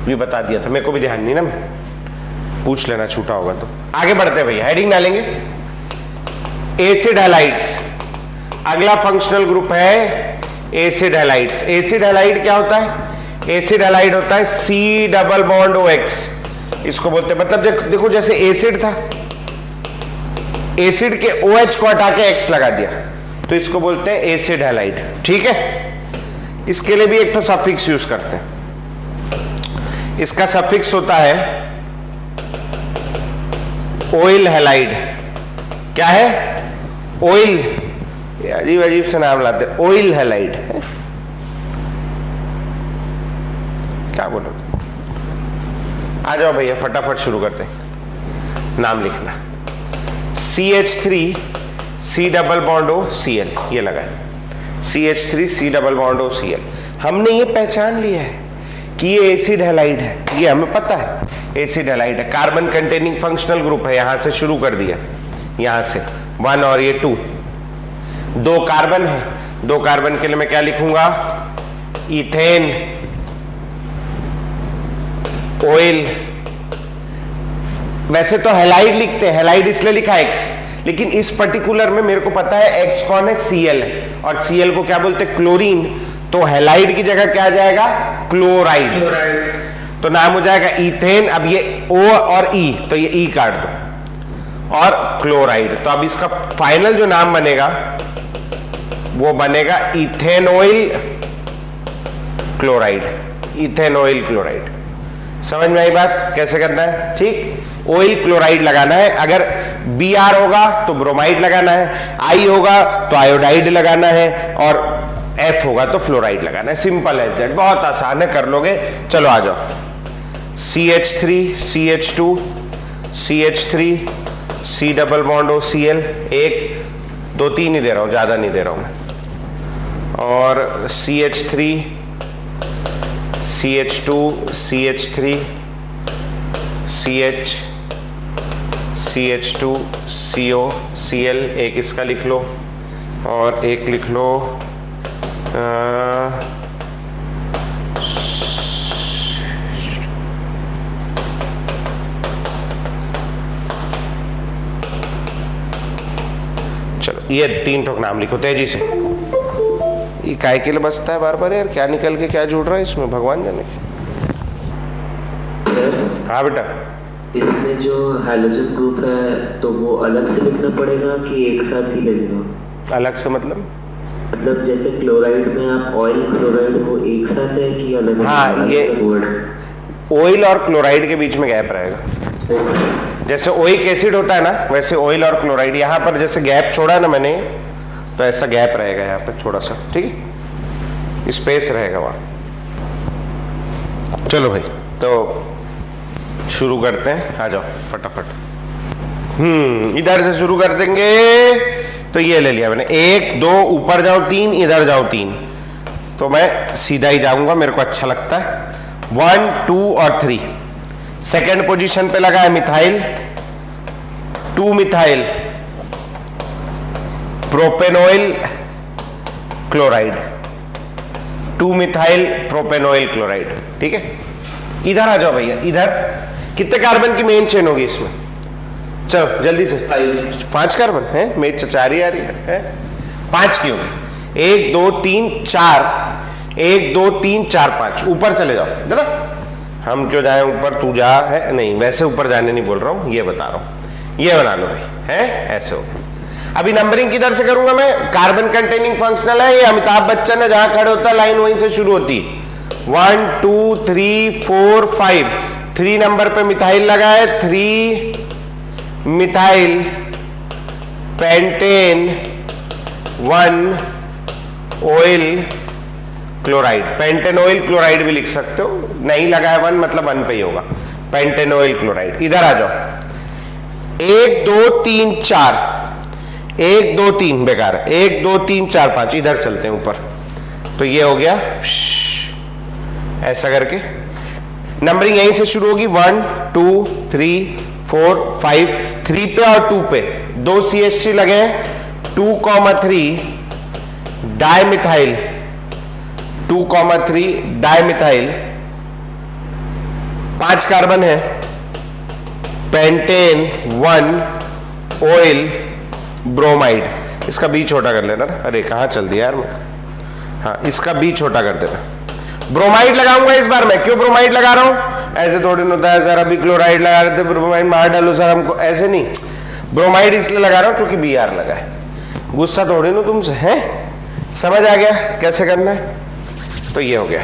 भी बता दिया था, मेरे को भी ध्यान नहीं ना, मैं पूछ लेना छूटा होगा तो। आगे बढ़ते हैं भैया, हेडिंग डालेंगे एसिड हैलाइड्स। अगला फंक्शनल ग्रुप है एसिड हैलाइड्स। एसिड हैलाइड क्या होता है? एसिड हैलाइड होता है C डबल बॉन्ड OX, इसको बोलते हैं। मतलब देखो जैसे एसिड था, एसिड के OH को हटा के X लगा दिया, तो इसको बोलते हैं एसिड हैलाइड। ठीक है। इसके लिए भी एक तो सफिक्स यूज करते हैं, इसका सफिक्स होता है ऑयल हैलाइड। क्या है? ऑयल, अजीब अजीब से नाम लाते हैं, ऑयल हैलाइड। क्या बोलो? आ जाओ भैया, फटाफट शुरू करते हैं। नाम लिखना, CH3 C double bond O Cl, ये लगा है CH3 C double bond O Cl। हमने ये पहचान लिया है कि ये एसिड हैलाइड है, ये हमें पता है एसिड हैलाइड है। कार्बन कंटेनिंग फंक्शनल ग्रुप है, यहां से शुरू कर दिया, यहां से 1 और ये 2। 2 कार्बन है, 2 कार्बन के लिए मैं क्या लिखूंगा? Ethane oil. वैसे तो हैलाइड लिखते हैं, हैलाइड इसलिए लिखा X, लेकिन इस पर्टिकुलर में मेरे को पता है X कौन है? Cl है, और Cl को क्या बोलते हैं? क्लोरीन। तो हैलाइड की जगह क्या आ जाएगा? क्लोराइड। तो नाम हो जाएगा इथेन। अब ये O और E, तो ये E काट दो, और क्लोराइड। तो अब इसका फाइनल जो नाम बनेगा वो बनेगा इथेनॉइल क्लोराइड। Ethanoyl chloride. समझ में आई बात? कैसे करना है? ठीक, ऑयल क्लोराइड लगाना है। अगर Br होगा तो ब्रोमाइड लगाना है, I होगा तो आयोडाइड लगाना है, और F होगा तो फ्लोराइड लगाना है। सिंपल एज दैट, बहुत आसान है, कर लोगे। चलो आ जाओ, CH3 CH2 CH3 C double bond OCl, 1 2 3 ही दे रहा हूं, ज्यादा नहीं दे रहा हूं मैं, और CH3 CH2 CH3 CH CH2 CO Cl, एक इसका लिख लो और एक लिख लो चलो ये 3 ठोक नाम लिखो तेजी से। ये काय के लिए बसता है बार बार यार, क्या निकल के क्या जुड़ रहा है इसमें, भगवान जाने के। हाँ बेटा, इसमें जो हाइड्रोजन ग्रुप है तो वो अलग से लिखना पड़ेगा कि एक साथ ही लगेगा? अलग से मतलब जैसे क्लोराइड में आप ऑयल क्लोराइड वो एक साथ है कि अलग? हाँ, ये ऑयल और क्लोराइड के बीच में गैप रहेगा। जैसे ओइक एसिड होता है ना, वैसे ऑयल और क्लोराइड, यहाँ पर जैसे गैप छोड़ा है ना मैंने, तो ऐसा गैप रहेगा यहाँ पे थोड़ा सा, ठीक है, स्पेस रहेगा वहां। चलो भाई, तो शुरू करते हैं, आ जाओ फटाफट। इधर से शुरू कर देंगे। तो ये ले लिया मैंने, 1 2 ऊपर जाओ 3, इधर जाओ 3, तो मैं सीधा ही जाऊंगा, मेरे को अच्छा लगता है। 1 2 और 3 सेकेंड पोजीशन पे लगा है methyl, 2 methyl propanoyl chloride, 2 methyl propanoyl chloride, ठीक है। इधर आ जाओ भैया, इधर कितने कार्बन की मेन चेन होगी इसमें? चलो जल्दी से, 5 कार्बन है, मेन 4 ही आ रही है, 5 की होगी। 1 2 3 4, 1 2 3 4 5, ऊपर चले जाओ दादा। हम क्यों जाए ऊपर, तू जा, है नहीं, वैसे ऊपर जाने नहीं बोल रहा हूं, ये बता रहा हूं। ये बना लो भाई, है ऐसे हो। अभी नंबरिंग किधर से करूंगा मैं? कार्बन कंटेनिंग फंक्शनल है, ये अमिताभ बच्चन है, जहां खड़े होता है लाइन वहीं से शुरू होती। 1 2 3 4 5, 3 नंबर पे मिथाइल लगा है, 3 methyl pentane 1 oyl chloride, pentanoyl chloride भी लिख सकते हो, नहीं लगा है 1 मतलब 1 पे ही होगा, पेंटेनॉइल क्लोराइड। इधर आ जाओ, 1 2 3 4, 1 2 3 बेकार, 1 2 3 4 5, इधर चलते हैं ऊपर, तो ये हो गया ऐसा करके। नंबरिंग यहीं से शुरू होगी, 1 2 3 4 5, 3 पे और 2 पे 2 CH3 लगे हैं, 2,3 डाइमिथाइल, 2,3 डाइमिथाइल, 5 कार्बन है, पेंटेन 1 ऑयल ब्रोमाइड। इसका बी छोटा कर लेना ना, अरे कहां चल दिया यार मैं, हाँ इसका बी छोटा कर देना। ब्रोमाइड लगाऊंगा इस बार मैं, क्यों ब्रोमाइड लगा रहा हूं? ऐसे थोड़ी ना होता है सर, अभी क्लोराइड लगा रहे थे, ब्रोमाइड मार डालो सर हमको, ऐसे नहीं, ब्रोमाइड इसलिए लगा रहा हूं क्योंकि BR लगा है। गुस्सा थोड़ी ना तुमसे है, समझ आ गया कैसे करना है? तो ये हो गया।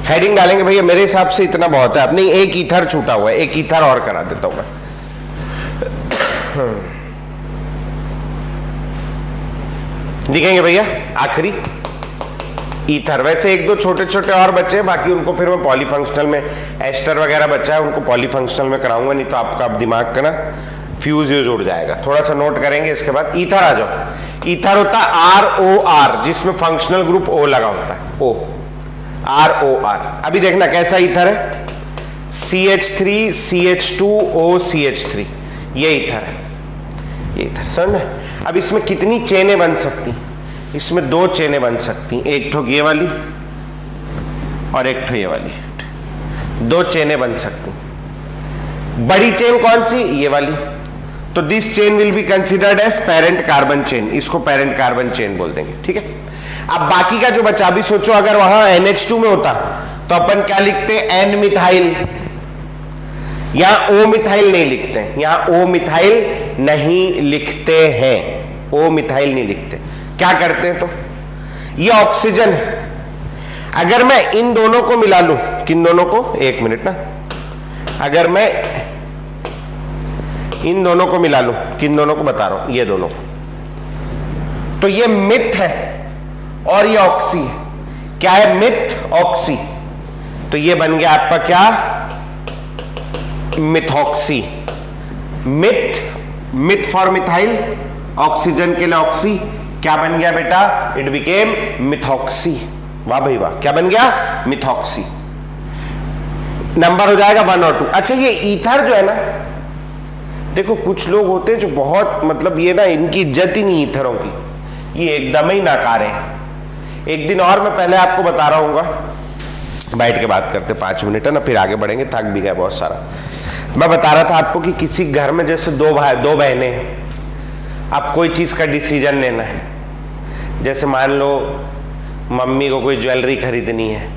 हेडिंग डालेंगे भैया, मेरे हिसाब से इतना बहुत है। अब नहीं, एक ईथर छूटा हुआ है, एक ईथर और करा देता हूं मैं। दिखेंगे भैया आखिरी ईथर। वैसे 1 2 छोटे छोटे और बच्चे हैं, बाकी उनको फिर मैं पॉलीफंक्शनल में, एस्टर वगैरह बच्चा है उनको पॉलीफंक्शनल में कराऊंगा, नहीं तो आपका अब दिमाग का ना फ्यूज यूज उड़ जाएगा। थोड़ा सा नोट करेंगे इसके बाद। ईथर आ जाओ। ईथर होता है ROR, जिसमें फंक्शनल ग्रुप O लगा होता है, O, ROR। अभी देखना कैसा ईथर है, CH3 CH2 O CH3, ये ईथर है, ये ईथर समझ में। अब इसमें कितनी चेनें बन सकती? इसमें 2 चेनें बन सकती, एक ठोक ये वाली और एक ठो ये वाली, 2 चेनें बन सकती। बड़ी चेन कौन सी? ये वाली। तो this chain will be considered as parent carbon chain, इसको पेरेंट कार्बन चेन बोल देंगे, ठीक है। अब बाकी का जो बचा, भी सोचो अगर वहां NH2 में होता तो अपन क्या लिखते? N methyl. यहां O मिथाइल नहीं लिखते हैं, यहां O मिथाइल नहीं लिखते हैं, O मिथाइल नहीं लिखते। क्या करते हैं? तो ये ऑक्सीजन है, अगर मैं इन दोनों को मिला लूं, किन दोनों को? 1 मिनट ना, अगर मैं इन दोनों को मिला लूं, किन दोनों को बता रहा हूं, ये दोनों को, तो ये मिथ है और ये ऑक्सी है। क्या है? Myth oxy. तो ये बन गया आपका क्या? Methoxy. Myth for methyl, oxygen के लिए ऑक्सी, क्या बन गया बेटा? It became methoxy. वाह भाई वाह, क्या बन गया? मिथॉक्सी। नंबर हो जाएगा 1 और 2। अच्छा ये ईथर जो है ना, देखो कुछ लोग होते हैं जो बहुत मतलब ये ना इनकी इज्जत ही नहीं ईथरों की, ये एकदम ही नाकारे हैं। एक दिन और मैं पहले आपको बता रहा हूँगा, बैठ के बात करते 5 मिनट है ना, फिर आगे बढ़ेंगे, थक भी गए बहुत सारा। मैं बता रहा था आपको कि किसी घर में जैसे 2 भाई 2 बहनें हैं, अब कोई चीज का डिसीजन लेना है, जैसे मान लो मम्मी को कोई ज्वेलरी खरीदनी है,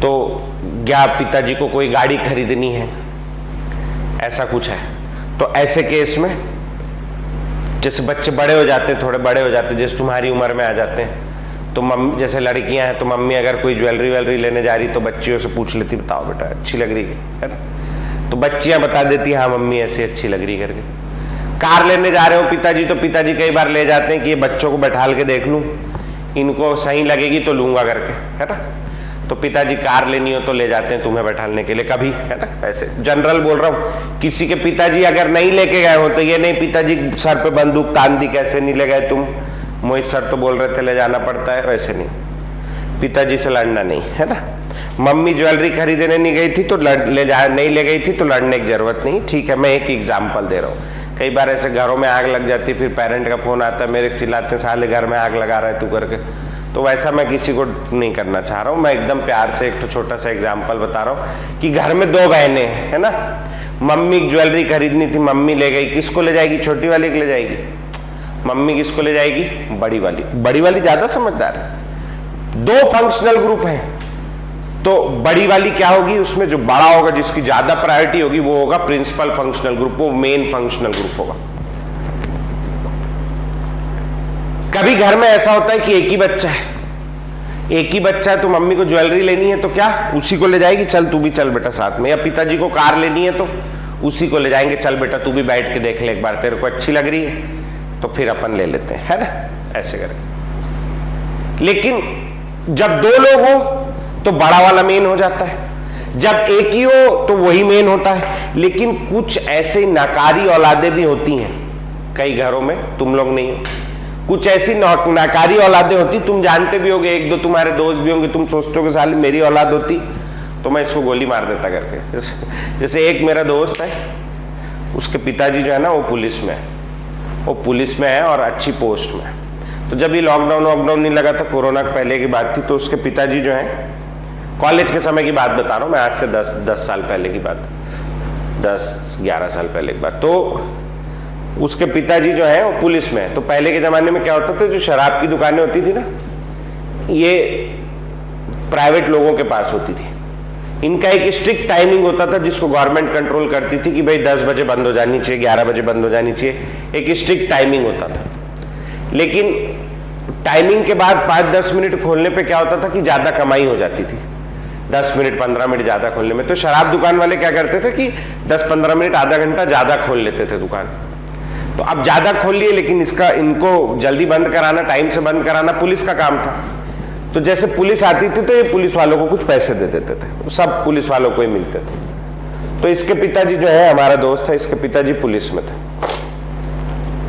तो या पिताजी को कोई गाड़ी खरीदनी है, ऐसा कुछ है। तो ऐसे केस में जैसे बच्चे बड़े हो जाते हैं, थोड़े बड़े हो जाते हैं, जैसे तुम्हारी उम्र में आ जाते हैं, तो मम्मी जैसे लड़कियां हैं तो मम्मी अगर कोई ज्वेलरी वेलरी लेने जा रही तो बच्चियों से पूछ लेती, बताओ बेटा अच्छी लग रही है ना, तो बच्चियां बता देती हाँ मम्मी ऐसी अच्छी लग रही करके। कार लेने जा रहे हो पिताजी, तो पिताजी कई बार ले जाते हैं कि ये बच्चों को बैठाल के देख लूं, इनको सही लगेगी तो लूंगा करके, है ना। तो पिताजी कार लेनी हो तो ले जाते हैं तुम्हें बैठालने के लिए कभी, है ना। ऐसे जनरल बोल रहा हूं, किसी के पिताजी अगर नहीं लेके गए हो तो ये नहीं पिताजी सर पे बंदूक तान दी, कैसे नहीं ले गए तुम, मोहित सर तो बोल रहे थे ले जाना पड़ता है, वैसे नहीं, पिताजी से लड़ना नहीं, है ना। मम्मी ज्वेलरी खरीदने नहीं गई थी तो नहीं ले गई थी तो लड़ने की जरूरत नहीं, ठीक है। मैं एक एग्जाम्पल दे रहा हूँ। कई बार ऐसे घरों में आग लग जाती, फिर पेरेंट का फोन आता है, मेरे चिल्लाते साले घर में आग लगा रहा है तू करके, तो वैसा मैं किसी को नहीं करना चाह रहा हूँ। मैं एकदम प्यार से एक तो छोटा सा एग्जाम्पल बता रहा हूँ कि घर में 2 बहनें हैं, है ना, मम्मी ज्वेलरी खरीदनी थी, मम्मी ले गई, किसको ले जाएगी? छोटी वाली को ले जाएगी। मम्मी किसको ले जाएगी? बड़ी वाली। बड़ी वाली ज्यादा समझदार है। 2 फंक्शनल ग्रुप हैं, तो बड़ी वाली क्या होगी? उसमें जो बड़ा होगा, जिसकी ज्यादा प्रायोरिटी होगी, वो होगा प्रिंसिपल फंक्शनल ग्रुप, वो मेन फंक्शनल ग्रुप होगा। कभी घर में ऐसा होता है कि एक ही बच्चा है, एक ही बच्चा है, तो मम्मी को ज्वेलरी लेनी है तो क्या उसी को ले जाएगी, चल तू भी चल बेटा साथ में। या पिताजी को कार लेनी है तो उसी को ले जाएंगे, चल बेटा तू भी बैठ के देख ले एक बार, तेरे को अच्छी लग रही है तो फिर अपन ले लेते हैं, है ना, ऐसे करके। लेकिन जब 2 लोग हो तो बड़ा वाला मेन हो जाता है, जब एक ही हो तो वही मेन होता है। लेकिन कुछ ऐसे नाकारी औलादे भी होती हैं कई घरों में, तुम लोग नहीं हो, कुछ ऐसी नाकारी औलादे होती, तुम जानते भी होगे, 1-2 तुम्हारे दोस्त भी होंगे, तुम सोचते हो कि साली मेरी औलाद होती तो मैं इसको गोली मार देता करके। जैसे एक मेरा दोस्त है, उसके पिताजी जो है ना वो पुलिस में है, वो पुलिस में है और अच्छी पोस्ट में है। तो जब ये लॉकडाउन नहीं लगा था, कोरोना के पहले की बात थी, तो उसके पिताजी जो है, कॉलेज के समय की बात बता रहा हूँ मैं, आज से 10 साल पहले की बात, 10-11 साल पहले की बात, तो उसके पिताजी जो है वो पुलिस में है। तो पहले के जमाने में क्या होता था, जो शराब की दुकानें होती थी ना, ये प्राइवेट लोगों के पास होती थी, इनका एक स्ट्रिक्ट टाइमिंग होता था जिसको गवर्नमेंट कंट्रोल करती थी कि भाई 10 बजे बंद हो जानी चाहिए, 11 बजे बंद हो जानी चाहिए, एक स्ट्रिक्ट टाइमिंग होता था। लेकिन टाइमिंग के बाद 5-10 मिनट खोलने पे क्या होता था कि ज्यादा कमाई हो जाती थी, 10 मिनट 15 मिनट ज्यादा खोलने में। तो शराब दुकान वाले क्या करते थे कि 10-15 मिनट आधा घंटा ज्यादा खोल लेते थे दुकान। तो अब ज्यादा खोल लिए, लेकिन इसका इनको जल्दी बंद कराना, टाइम से बंद कराना पुलिस का काम था। तो जैसे पुलिस आती थी तो ये पुलिस वालों को कुछ पैसे दे देते थे, सब पुलिस वालों को ही मिलते थे। तो इसके पिताजी जो है, हमारा दोस्त है, इसके पिताजी पुलिस में थे।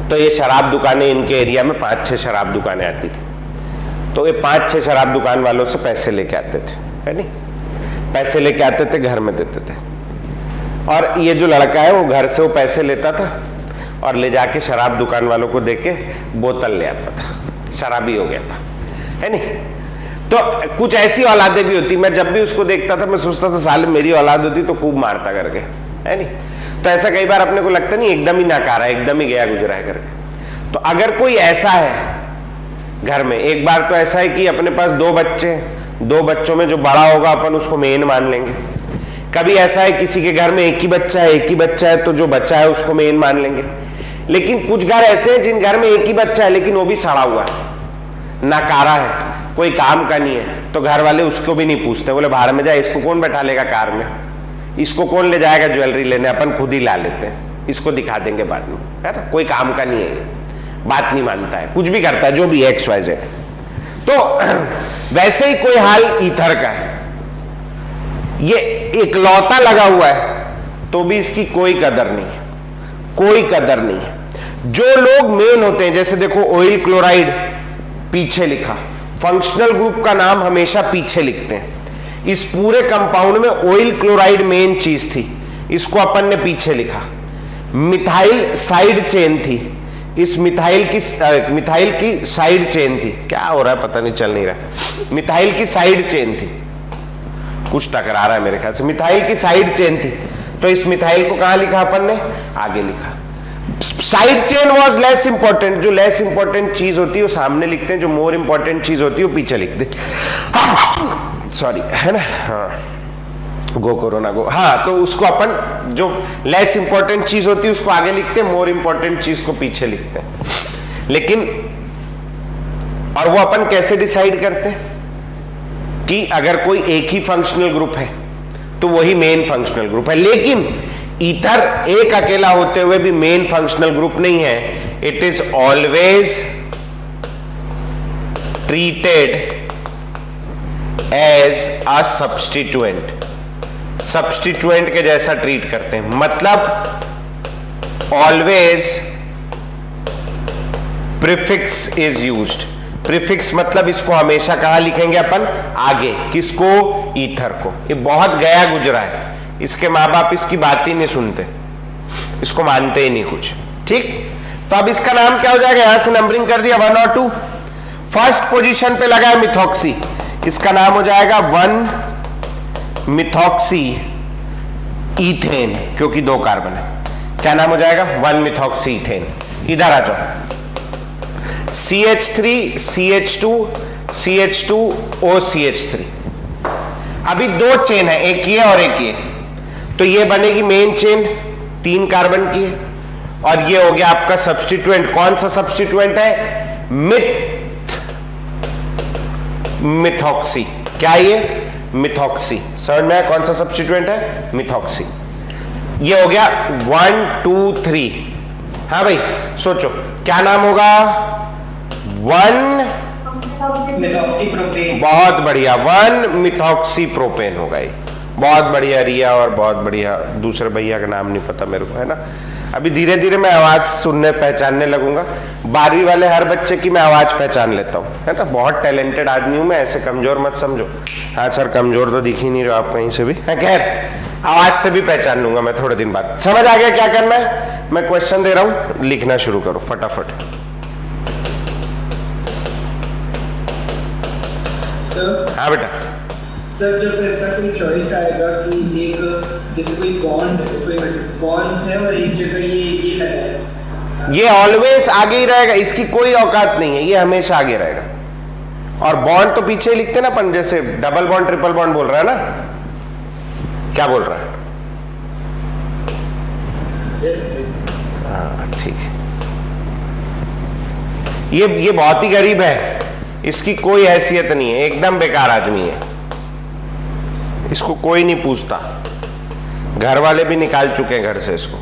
तो ये शराब दुकानें, इनके एरिया में 5-6 शराब दुकानें आती थी, तो ये 5-6 शराब दुकान वालों से पैसे लेके आते थे, है नहीं, पैसे लेके आते थे, घर में देते थे। और ये जो लड़का है वो घर से वो पैसे लेता था और ले जाके शराब दुकान वालों को देके बोतल ले आता था, शराबी हो गया था, है नहीं। तो कुछ ऐसी औलादे भी होती, मैं जब भी उसको देखता था मैं सोचता था साले मेरी औलाद होती तो खूब मारता करके, है नहीं। तो ऐसा कई बार अपने को लगता नहीं, एकदम ही नाकारा, एकदम ही गया गुजरा है करके। तो अगर कोई ऐसा है घर में, एक बार तो ऐसा है कि अपने पास 2 बच्चे हैं, 2 बच्चों में जो बड़ा होगा अपन उसको मेन मान लेंगे। कभी ऐसा है किसी के घर में एक ही बच्चा है, तो जो बच्चा है उसको मेन मान लेंगे। लेकिन कुछ घर ऐसे हैं जिन घर में एक ही बच्चा है लेकिन वो भी सड़ा हुआ है, नाकारा है, कोई काम का नहीं है, तो घर वाले उसको भी नहीं पूछते, बोले बाहर में जाए, इसको कौन बैठा लेगा कार में, इसको कौन ले जाएगा ज्वेलरी लेने, अपन खुद ही ला लेते हैं, इसको दिखा देंगे बाद में, है ना, कोई काम का नहीं है, बात नहीं मानता है, कुछ भी करता है, जो भी XYZ। तो वैसे ही कोई हाल ईथर का है, ये इकलौता लगा हुआ है तो भी इसकी कोई कदर नहीं है, कोई कदर नहीं है। जो लोग मेन होते हैं, जैसे देखो ऑयल क्लोराइड पीछे लिखा, फंक्शनल ग्रुप का नाम हमेशा पीछे लिखते हैं। इस पूरे कंपाउंड में ऑयल क्लोराइड मेन चीज थी, इसको अपन ने पीछे लिखा। मिथाइल साइड चेन थी, इस मिथाइल की साइड चेन थी। क्या हो रहा है पता नहीं, चल नहीं रहा। मिथाइल की साइड चेन थी, कुछ टकरा रहा है मेरे ख्याल से। मिथाइल की साइड चेन थी, तो इस मिथाइल को कहां लिखा अपन ने, आगे लिखा। Side chain was less important. जो लेस इंपॉर्टेंट चीज होती है वो सामने लिखते हैं, जो मोर इंपॉर्टेंट चीज होती है वो पीछे लिखते हैं। सॉरी, है ना, हाँ, गो कोरोना गो। हाँ, तो उसको अपन जो लेस इंपॉर्टेंट चीज होती है उसको आगे लिखते हैं, मोर इंपॉर्टेंट चीज को पीछे लिखते हैं। लेकिन और वो अपन कैसे डिसाइड करते हैं कि अगर कोई एक ही फंक्शनल ग्रुप है तो वही मेन फंक्शनल ग्रुप है। लेकिन ईथर एक अकेला होते हुए भी मेन फंक्शनल ग्रुप नहीं है। It is always treated as a substituent. Substituent के जैसा ट्रीट करते हैं, मतलब always prefix is used. Prefix मतलब इसको हमेशा कहां लिखेंगे अपन, आगे। किसको, ईथर को। ये बहुत गया गुजरा है, इसके माँ बाप इसकी बात ही नहीं सुनते, इसको मानते ही नहीं कुछ। ठीक, तो अब इसका नाम क्या हो जाएगा, यहां से नंबरिंग कर दिया 1 और 2। फर्स्ट पोजीशन पे लगा है मिथॉक्सी, इसका नाम हो जाएगा 1 मिथॉक्सी इथेन, क्योंकि 2 कार्बन है। क्या नाम हो जाएगा, 1 मिथॉक्सी इथेन। इधर आ जाओ, CH3 CH2 CH2 OCH3। अभी 2 चेन है, एक ये और एक ये, तो ये बनेगी मेन चेन 3 कार्बन की है, और ये हो गया आपका सब्स्टिट्यूएंट। कौन सा सब्स्टिट्यूएंट है, मिथॉक्सी। क्या ये, मिथॉक्सी। समझ में आया कौन सा सब्स्टिट्यूएंट है, मिथॉक्सी। ये हो गया 1 2 3। हाँ भाई सोचो क्या नाम होगा, 1 बहुत बढ़िया, 1 मिथॉक्सी प्रोपेन होगा ये। बहुत बढ़िया रिया, और बहुत बढ़िया दूसरे भैया का नाम नहीं पता मेरे को, है ना। अभी धीरे धीरे मैं आवाज सुनने पहचानने लगूंगा। 12वीं वाले हर बच्चे की मैं आवाज पहचान लेता हूँ, है ना। बहुत टैलेंटेड आदमी हूं मैं, ऐसे कमजोर मत समझो। हाँ सर, कमजोर तो दिख ही नहीं रहा आप कहीं से भी, है। खैर, आवाज से भी पहचान लूंगा मैं थोड़े दिन बाद। समझ आ गया क्या करना है, मैं क्वेश्चन दे रहा हूं, लिखना शुरू करो फटाफट। सर, हाँ बेटा। सर जब ऐसा कोई चॉइस आएगा कि एक जैसे कोई बॉन्ड्स है और एक जगह ये लगा है, ये ऑलवेज आगे ही रहेगा, इसकी कोई औकात नहीं है, ये हमेशा आगे रहेगा। और बॉन्ड तो पीछे लिखते ना अपन, जैसे डबल बॉन्ड ट्रिपल बॉन्ड बोल रहा है ना, क्या बोल रहा है, हाँ ठीक है। ये बहुत ही गरीब है, इसकी कोई हैसियत नहीं है, एकदम बेकार आदमी है, इसको कोई नहीं पूछता, घर वाले भी निकाल चुके हैं घर से इसको।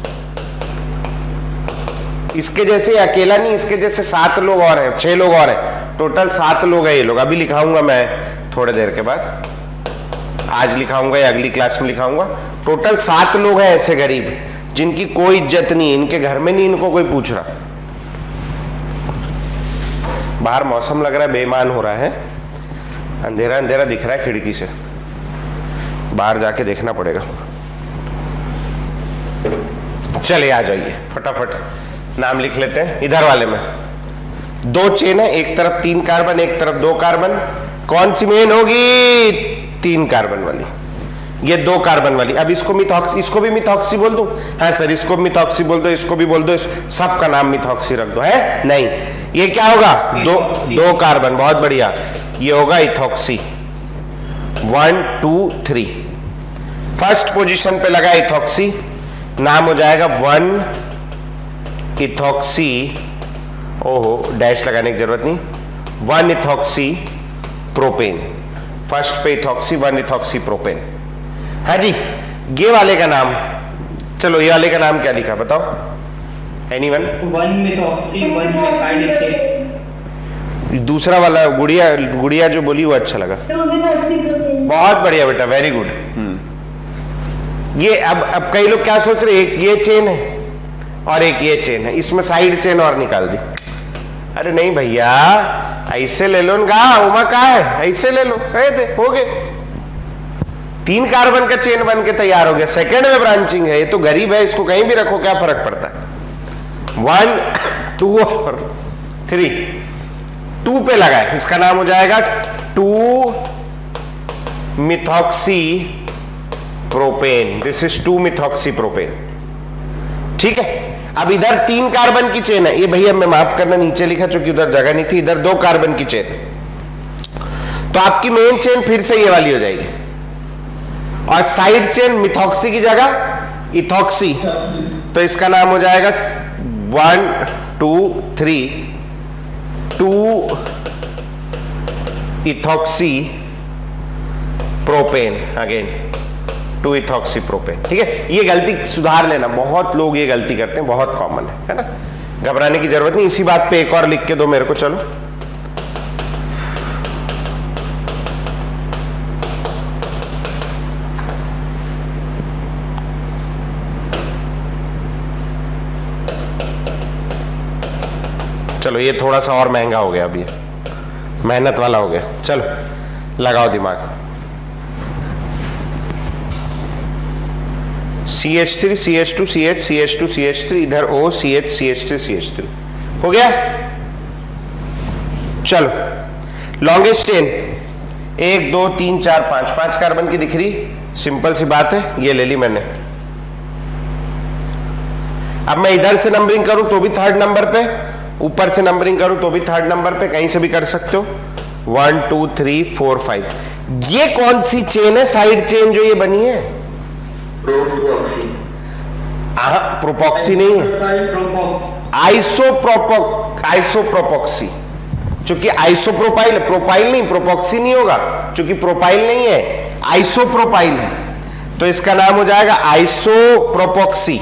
इसके जैसे अकेला नहीं, इसके जैसे 7 लोग और हैं, 6 लोग और हैं, टोटल 7 लोग हैं ये लोग। अभी लिखाऊंगा मैं थोड़े देर के बाद, आज लिखाऊंगा या अगली क्लास में लिखाऊंगा। टोटल 7 लोग हैं ऐसे गरीब जिनकी कोई इज्जत नहीं, इनके घर में नहीं इनको कोई पूछ रहा। बाहर मौसम लग रहा है बेईमान हो रहा है, अंधेरा अंधेरा दिख रहा है खिड़की से, बाहर जाके देखना पड़ेगा। चले आ जाइए फटाफट, नाम लिख लेते हैं। इधर वाले में 2 चेन है, एक तरफ 3 कार्बन, एक तरफ 2 कार्बन। कौन सी मेन होगी, 3 कार्बन वाली, ये 2 कार्बन वाली। अब इसको मिथॉक्सी, इसको भी मिथॉक्सी बोल दो, हाँ सर इसको मिथॉक्सी बोल दो, इसको भी बोल दो, सबका नाम मिथॉक्सी रख दो, है नहीं। ये क्या होगा, 2 कार्बन, बहुत बढ़िया, ये होगा इथॉक्सी। 1 2 3, फर्स्ट पोजीशन पे लगा इथॉक्सी, नाम हो जाएगा 1 इथॉक्सी, ओहो डैश लगाने की जरूरत नहीं, 1 इथॉक्सी प्रोपेन। फर्स्ट पे इथॉक्सी, 1 इथॉक्सी प्रोपेन। हाँ जी, ये वाले का नाम, चलो ये वाले का नाम क्या लिखा बताओ, एनीवन। 1 methoxy 1 methyl ethane. दूसरा वाला गुड़िया जो बोली वो अच्छा लगा, बहुत बढ़िया बेटा, वेरी गुड। ये अब कई लोग क्या सोच रहे हैं, ये चेन है, और एक ये चेन है, इसमें साइड चेन और निकाल दी। अरे नहीं भैया, ऐसे ले लो ना, उमा का है, ऐसे ले लो, कहे थे हो गए, 3 कार्बन का चेन बन के तैयार हो गया। सेकंड में ब्रांचिंग है, ये तो गरीब है, इसको कहीं भी रखो क्या फर्क पड़ता है। 1 2 और 3, 2 पे लगा है, इसका नाम हो जाएगा 2 methoxy propane. This is 2 methoxy propane. ठीक है, अब इधर 3 कार्बन की चेन है, ये भैया मैं माफ करना नीचे लिखा क्योंकि उधर जगह नहीं थी, इधर 2 कार्बन की चेन, तो आपकी मेन चेन फिर से ये वाली हो जाएगी, और साइड चेन मिथॉक्सी की जगह इथॉक्सी, तो इसका नाम हो जाएगा 1 2 3 2 ethoxy propane, again 2 ethoxy propane. ठीक है, ये गलती सुधार लेना, बहुत लोग ये गलती करते हैं, बहुत कॉमन है ना, घबराने की जरूरत नहीं। इसी बात पे एक और लिख के दो मेरे को, चलो। चलो ये थोड़ा सा और महंगा हो गया, अभी मेहनत वाला हो गया, चलो लगाओ दिमाग। CH3 CH2 CH CH2 CH3, इधर O CH CH3 CH3 हो गया। चलो लॉन्गेस्ट चेन 1 2 3 4 5 कार्बन की दिख रही, सिंपल सी बात है, ये ले ली मैंने। अब मैं इधर से नंबरिंग करूं तो भी 3rd नंबर पे, ऊपर से नंबरिंग करूं तो भी 3rd नंबर पे, कहीं से भी कर सकते हो। 1 2 3 4 5। ये कौन सी चेन है, साइड चेन जो ये बनी है? प्रोपॉक्सी नहीं है, आइसोप्रोपॉक्सी, क्योंकि आइसोप्रोपाइल, प्रोपाइल नहीं, प्रोपॉक्सी नहीं होगा, क्योंकि प्रोपाइल नहीं है, आइसोप्रोपाइल है, तो इसका नाम हो जाएगा आइसोप्रोपॉक्सी।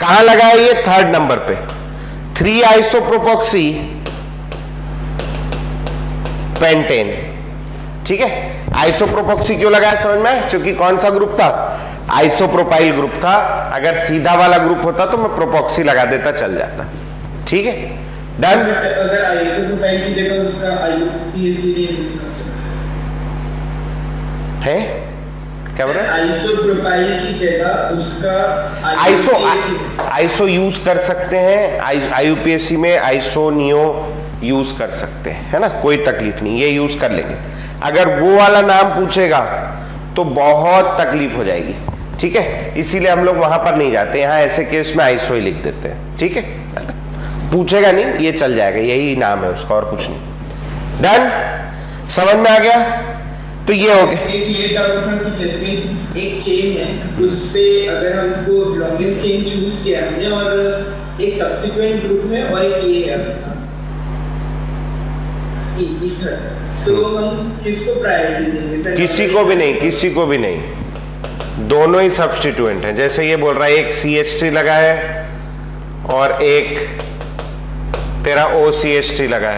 कहां लगा है ये? 3rd नंबर पे। 3 आइसोप्रोपॉक्सी पेंटेन। ठीक है, आइसोप्रोपॉक्सी क्यों लगाया समझ में? क्योंकि कौन सा ग्रुप था? आइसोप्रोपाइल ग्रुप था। अगर सीधा वाला ग्रुप होता तो मैं प्रोपॉक्सी लगा देता, चल जाता। ठीक है, डन। अगर आइसोप्रोपाइल की जगह उसका आईयूपीएसी है, क्या बोल रहे हैं? आइसोप्रोपाइल की जगह उसका आइसो यूज कर सकते हैं, आईयूपीएसी में आइसो नियो यूज कर सकते हैं, है ना, कोई तकलीफ नहीं, ये यूज कर लेंगे। अगर वो वाला नाम पूछेगा तो बहुत तकलीफ हो जाएगी। ठीक है, इसीलिए हम लोग वहां पर नहीं जाते, यहां ऐसे केस में आइसो ही लिख देते हैं। ठीक है, पूछेगा नहीं, ये चल जाएगा, यही नाम है उसका और कुछ नहीं। डन, समझ में आ गया? तो ये हो गया। एक ये डाउट था कि जैसे एक चेन है, उस पे अगर हमको लॉन्गेस्ट चेन चूज किया हमने और एक सब्सिक्वेंट ग्रुप है और एक ये है इथर, तो हम किसको प्रायोरिटी देंगे? किसी को भी नहीं, किसी को भी नहीं, दोनों ही सब्स्टिट्यूएंट हैं। जैसे ये बोल रहा है एक CH3 लगा है और एक तेरा OCH3 लगा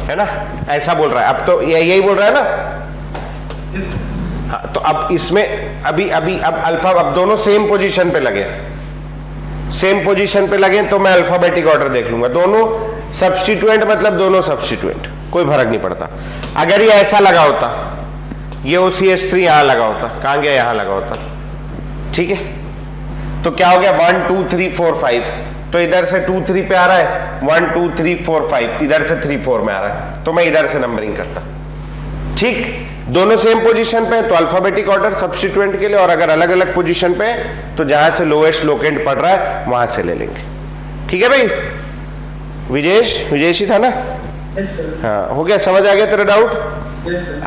है ना, ऐसा बोल रहा है। अब तो यही बोल रहा है ना। हाँ, तो अब इसमें अभी अब अल्फा, अब दोनों सेम पोजीशन पे लगे, सेम पोजीशन पे लगे तो मैं अल्फाबेटिक ऑर्डर देख लूंगा। दोनों सब्स्टिट्यूएंट मतलब दोनों सब्स्टिट्यूएंट, कोई फर्क नहीं पड़ता। अगर ये ऐसा लगा होता, ये OCH3 यहां लगा होता, कहां गया? यहां लगा होता। ठीक है, तो क्या हो गया? 1 2 3 4 5, तो इधर से 2 3 पे आ रहा है, 1 2 3 4 5, इधर से 3 4 में आ रहा है, तो मैं इधर से नंबरिंग करता। ठीक, दोनों सेम पोजीशन पे तो अल्फाबेटिक ऑर्डर सब्स्टिट्यूएंट के लिए, और अगर अलग अलग पोजीशन पे तो जहां से लोएस्ट लोकेंट पड़ रहा है वहां से ले लेंगे। ठीक है भाई, विजेश ही था ना? हाँ, हो गया, समझ आ गया तेरा डाउट?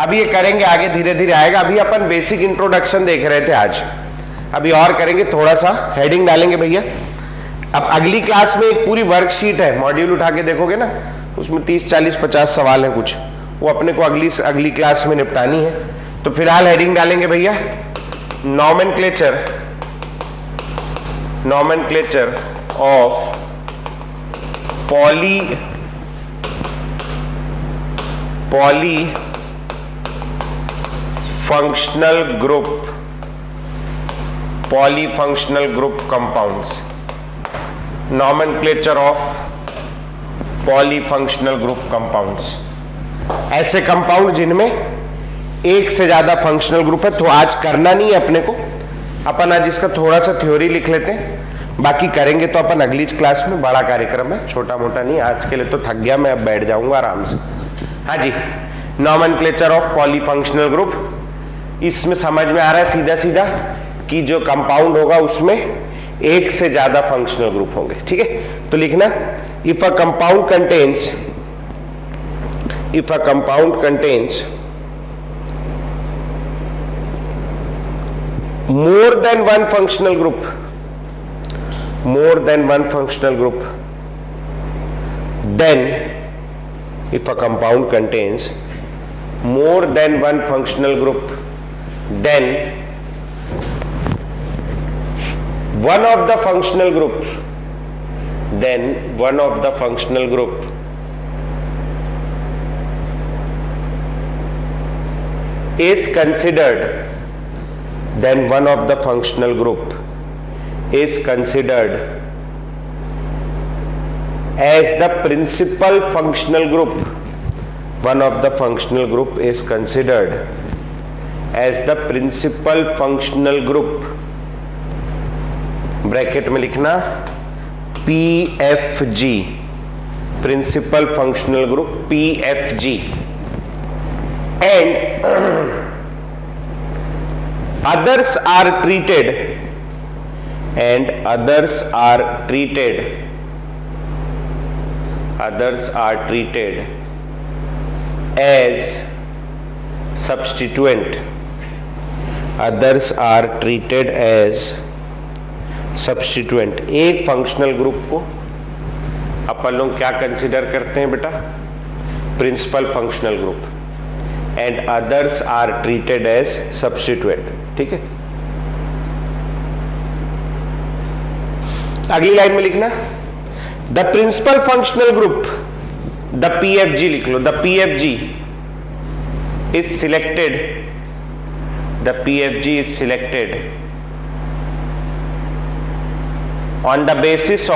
अब ये करेंगे आगे, धीरे धीरे आएगा। अभी अपन बेसिक इंट्रोडक्शन देख रहे थे आज, अभी और करेंगे, थोड़ा सा हेडिंग डालेंगे भैया। अब अगली क्लास में एक पूरी वर्कशीट है, मॉड्यूल उठा के देखोगे ना, उसमें 30 40 50 सवाल हैं कुछ, वो अपने को अगली क्लास में निपटानी है। तो फिलहाल हेडिंग डालेंगे भैया, nomenclature of poly functional group polyfunctional group compounds, nomenclature of polyfunctional group compounds, ऐसे कंपाउंड जिनमें एक से ज्यादा फंक्शनल ग्रुप है। तो आज करना नहीं है अपने को, अपन आज इसका थोड़ा सा थ्योरी लिख लेते हैं, बाकी करेंगे तो अपन अगली क्लास में। बड़ा कार्यक्रम है, छोटा मोटा नहीं। आज के लिए तो थक गया मैं, अब बैठ जाऊंगा आराम से। हाँ जी, नॉमेनक्लेचर ऑफ पॉलीफंक्शनल ग्रुप, इसमें समझ में आ रहा है सीधा सीधा कि जो कंपाउंड होगा उसमें एक से ज्यादा फंक्शनल ग्रुप होंगे। ठीक है, तो लिखना if a compound contains more than one functional group, then if a compound contains more than one functional group, then one of the functional group is considered as the principal functional group. One of the functional group is considered as the principal functional group. Bracket में लिखना PFG, principal functional group PFG, and others are treated as substituent. एक functional group को अपन लोग क्या consider करते हैं बेटा? Principal functional group, and others are treated as substituent. ठीक है, अगली लाइन में लिखना the principal functional group, the PFG लिख लो। The PFG is selected on the basis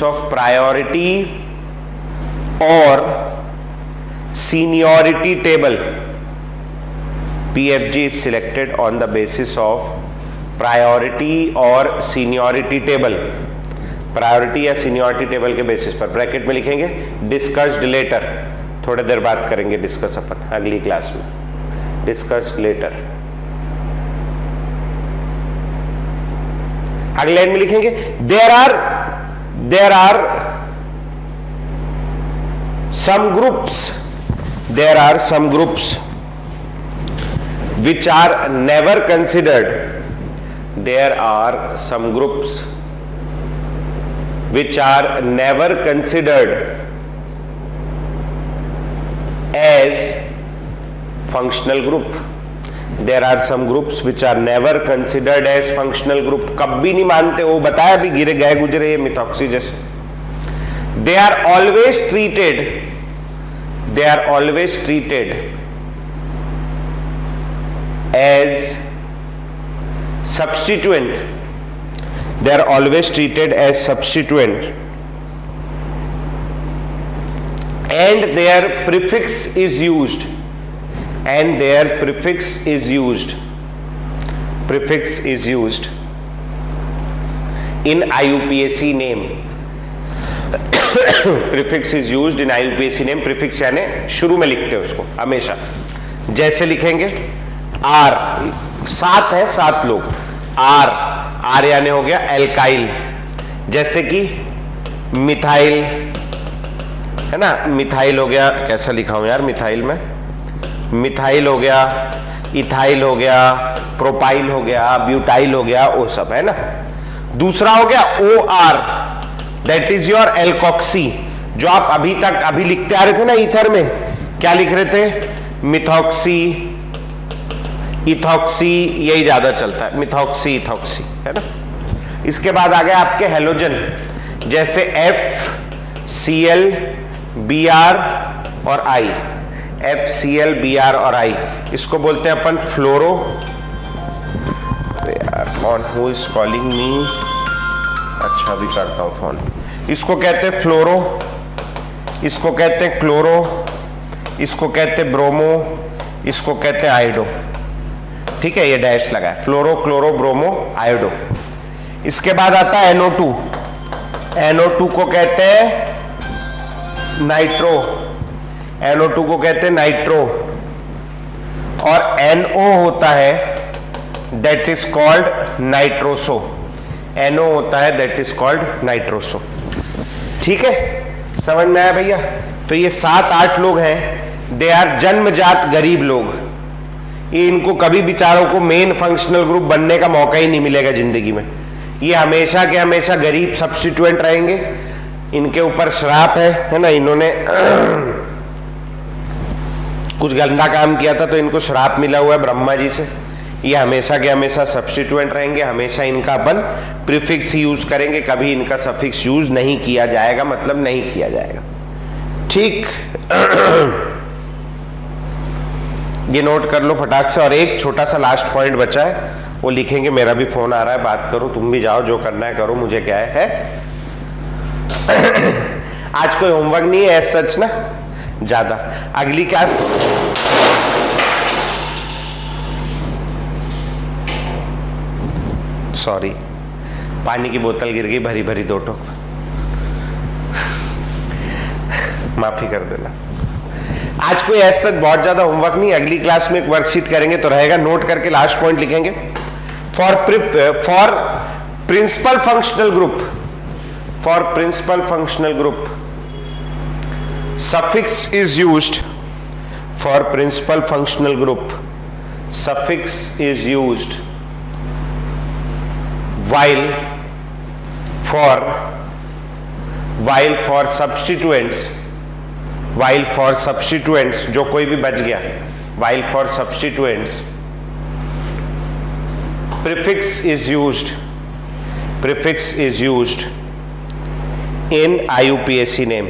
of priority or seniority table. PFG is selected on the basis of priority or seniority table, priority या seniority table के basis पर। Bracket में लिखेंगे discussed later, थोड़ी देर बात करेंगे डिस्कस अपन अगली class में, डिस्कस्ड लेटर। अगली लाइन में लिखेंगे there are some groups which are never considered as functional group. There are some groups which are never considered as functional group. कब भी नहीं मानते, वो बताया भी, गिरे गए गुजरे ये मिथॉक्सी जैसे। They are always treated as substituent. And their prefix is used. In IUPAC name. Prefix is used in IUPAC name. Prefix यानी शुरू में लिखते हैं उसको हमेशा। जैसे लिखेंगे R, 7 लोग, R यानी हो गया एल्काइल, जैसे कि मिथाइल है ना, मिथाइल हो गया, कैसा लिखा हूं यार मिथाइल में, मिथाइल हो गया, इथाइल हो गया, प्रोपाइल हो गया, ब्यूटाइल हो गया, वो सब है ना। दूसरा हो गया OR, that is your alkoxy, जो आप अभी लिखते आ रहे थे ना ईथर में, क्या लिख रहे थे? मिथॉक्सी, इथॉक्सी, यही ज्यादा चलता है, मिथॉक्सी इथॉक्सी है ना। इसके बाद आ गया आपके हेलोजन, जैसे FCl, Br, और I, FCl, Br और I, इसको बोलते हैं अपन फ्लोरो। यार कौन, हु इज कॉलिंग मी? अच्छा अभी करता हूँ फोन। इसको कहते हैं फ्लोरो, इसको कहते हैं क्लोरो, इसको कहते हैं ब्रोमो, इसको कहते हैं आयोडो। ठीक है, ये डैश लगा है, फ्लोरो क्लोरो ब्रोमो आयोडो। इसके बाद आता है NO2। NO2 को कहते हैं नाइट्रो, NO2 को कहते हैं नाइट्रो। और NO होता है that is called nitroso, NO होता है दैट इज कॉल्ड नाइट्रोसो। ठीक है, समझ में आया भैया? तो ये 7-8 लोग हैं, दे आर जन्मजात गरीब लोग। ये इनको कभी बेचारों को मेन फंक्शनल ग्रुप बनने का मौका ही नहीं मिलेगा जिंदगी में। ये हमेशा के हमेशा गरीब सब्स्टिट्यूएंट रहेंगे। इनके ऊपर श्राप है ना, इन्होंने कुछ गंदा काम किया था तो इनको श्राप मिला हुआ है ब्रह्मा जी से। ये हमेशा के हमेशा सब्स्टिट्यूएंट रहेंगे, हमेशा इनका अपन प्रीफिक्स यूज करेंगे, कभी इनका सफिक्स यूज नहीं किया जाएगा, मतलब नहीं किया जाएगा। ठीक ये नोट कर लो फटाक से। और एक छोटा सा लास्ट पॉइंट बचा है, वो लिखेंगे। मेरा भी फोन आ रहा है, बात करो, तुम भी जाओ, जो करना है करो, मुझे क्या है? आज कोई होमवर्क नहीं है एज सच ना, ज्यादा। अगली क्लास सॉरी, पानी की बोतल गिर गई भरी भरी 2 टोक, माफी कर देना। आज कोई ऐसा बहुत ज्यादा होमवर्क नहीं, अगली क्लास में एक वर्कशीट करेंगे तो रहेगा। नोट करके लास्ट पॉइंट लिखेंगे। For principal functional group, for principal functional group suffix is used. For principal functional group suffix is used while for substituents, जो कोई भी बच गया, while for substituents prefix is used in IUPAC name।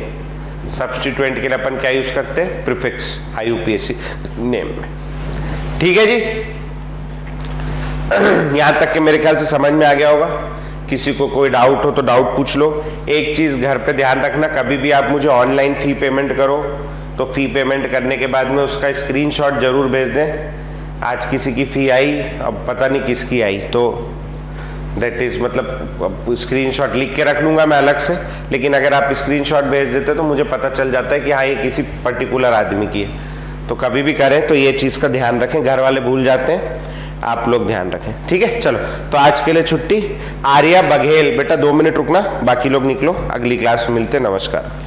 Substituent के लिए अपन क्या use करते हैं? प्रीफिक्स IUPAC नेम में। ठीक है जी, यहां तक के मेरे ख्याल से समझ में आ गया होगा। किसी को कोई डाउट हो तो डाउट पूछ लो। एक चीज घर पे ध्यान रखना, कभी भी आप मुझे ऑनलाइन फी पेमेंट करो तो फी पेमेंट करने के बाद में उसका स्क्रीनशॉट जरूर भेज दें। आज किसी की फी आई, अब पता नहीं किसकी आई, तो दैट इज मतलब स्क्रीनशॉट लिख के रख लूंगा मैं अलग से, लेकिन अगर आप स्क्रीनशॉट भेज देते तो मुझे पता चल जाता है कि हाँ ये किसी पर्टिकुलर आदमी की है। तो कभी भी करें तो ये चीज का ध्यान रखें, घर वाले भूल जाते हैं, आप लोग ध्यान रखें। ठीक है, चलो तो आज के लिए छुट्टी। आर्या बघेल, बेटा 2 मिनट रुकना, बाकी लोग निकलो, अगली क्लास में मिलते हैं। नमस्कार।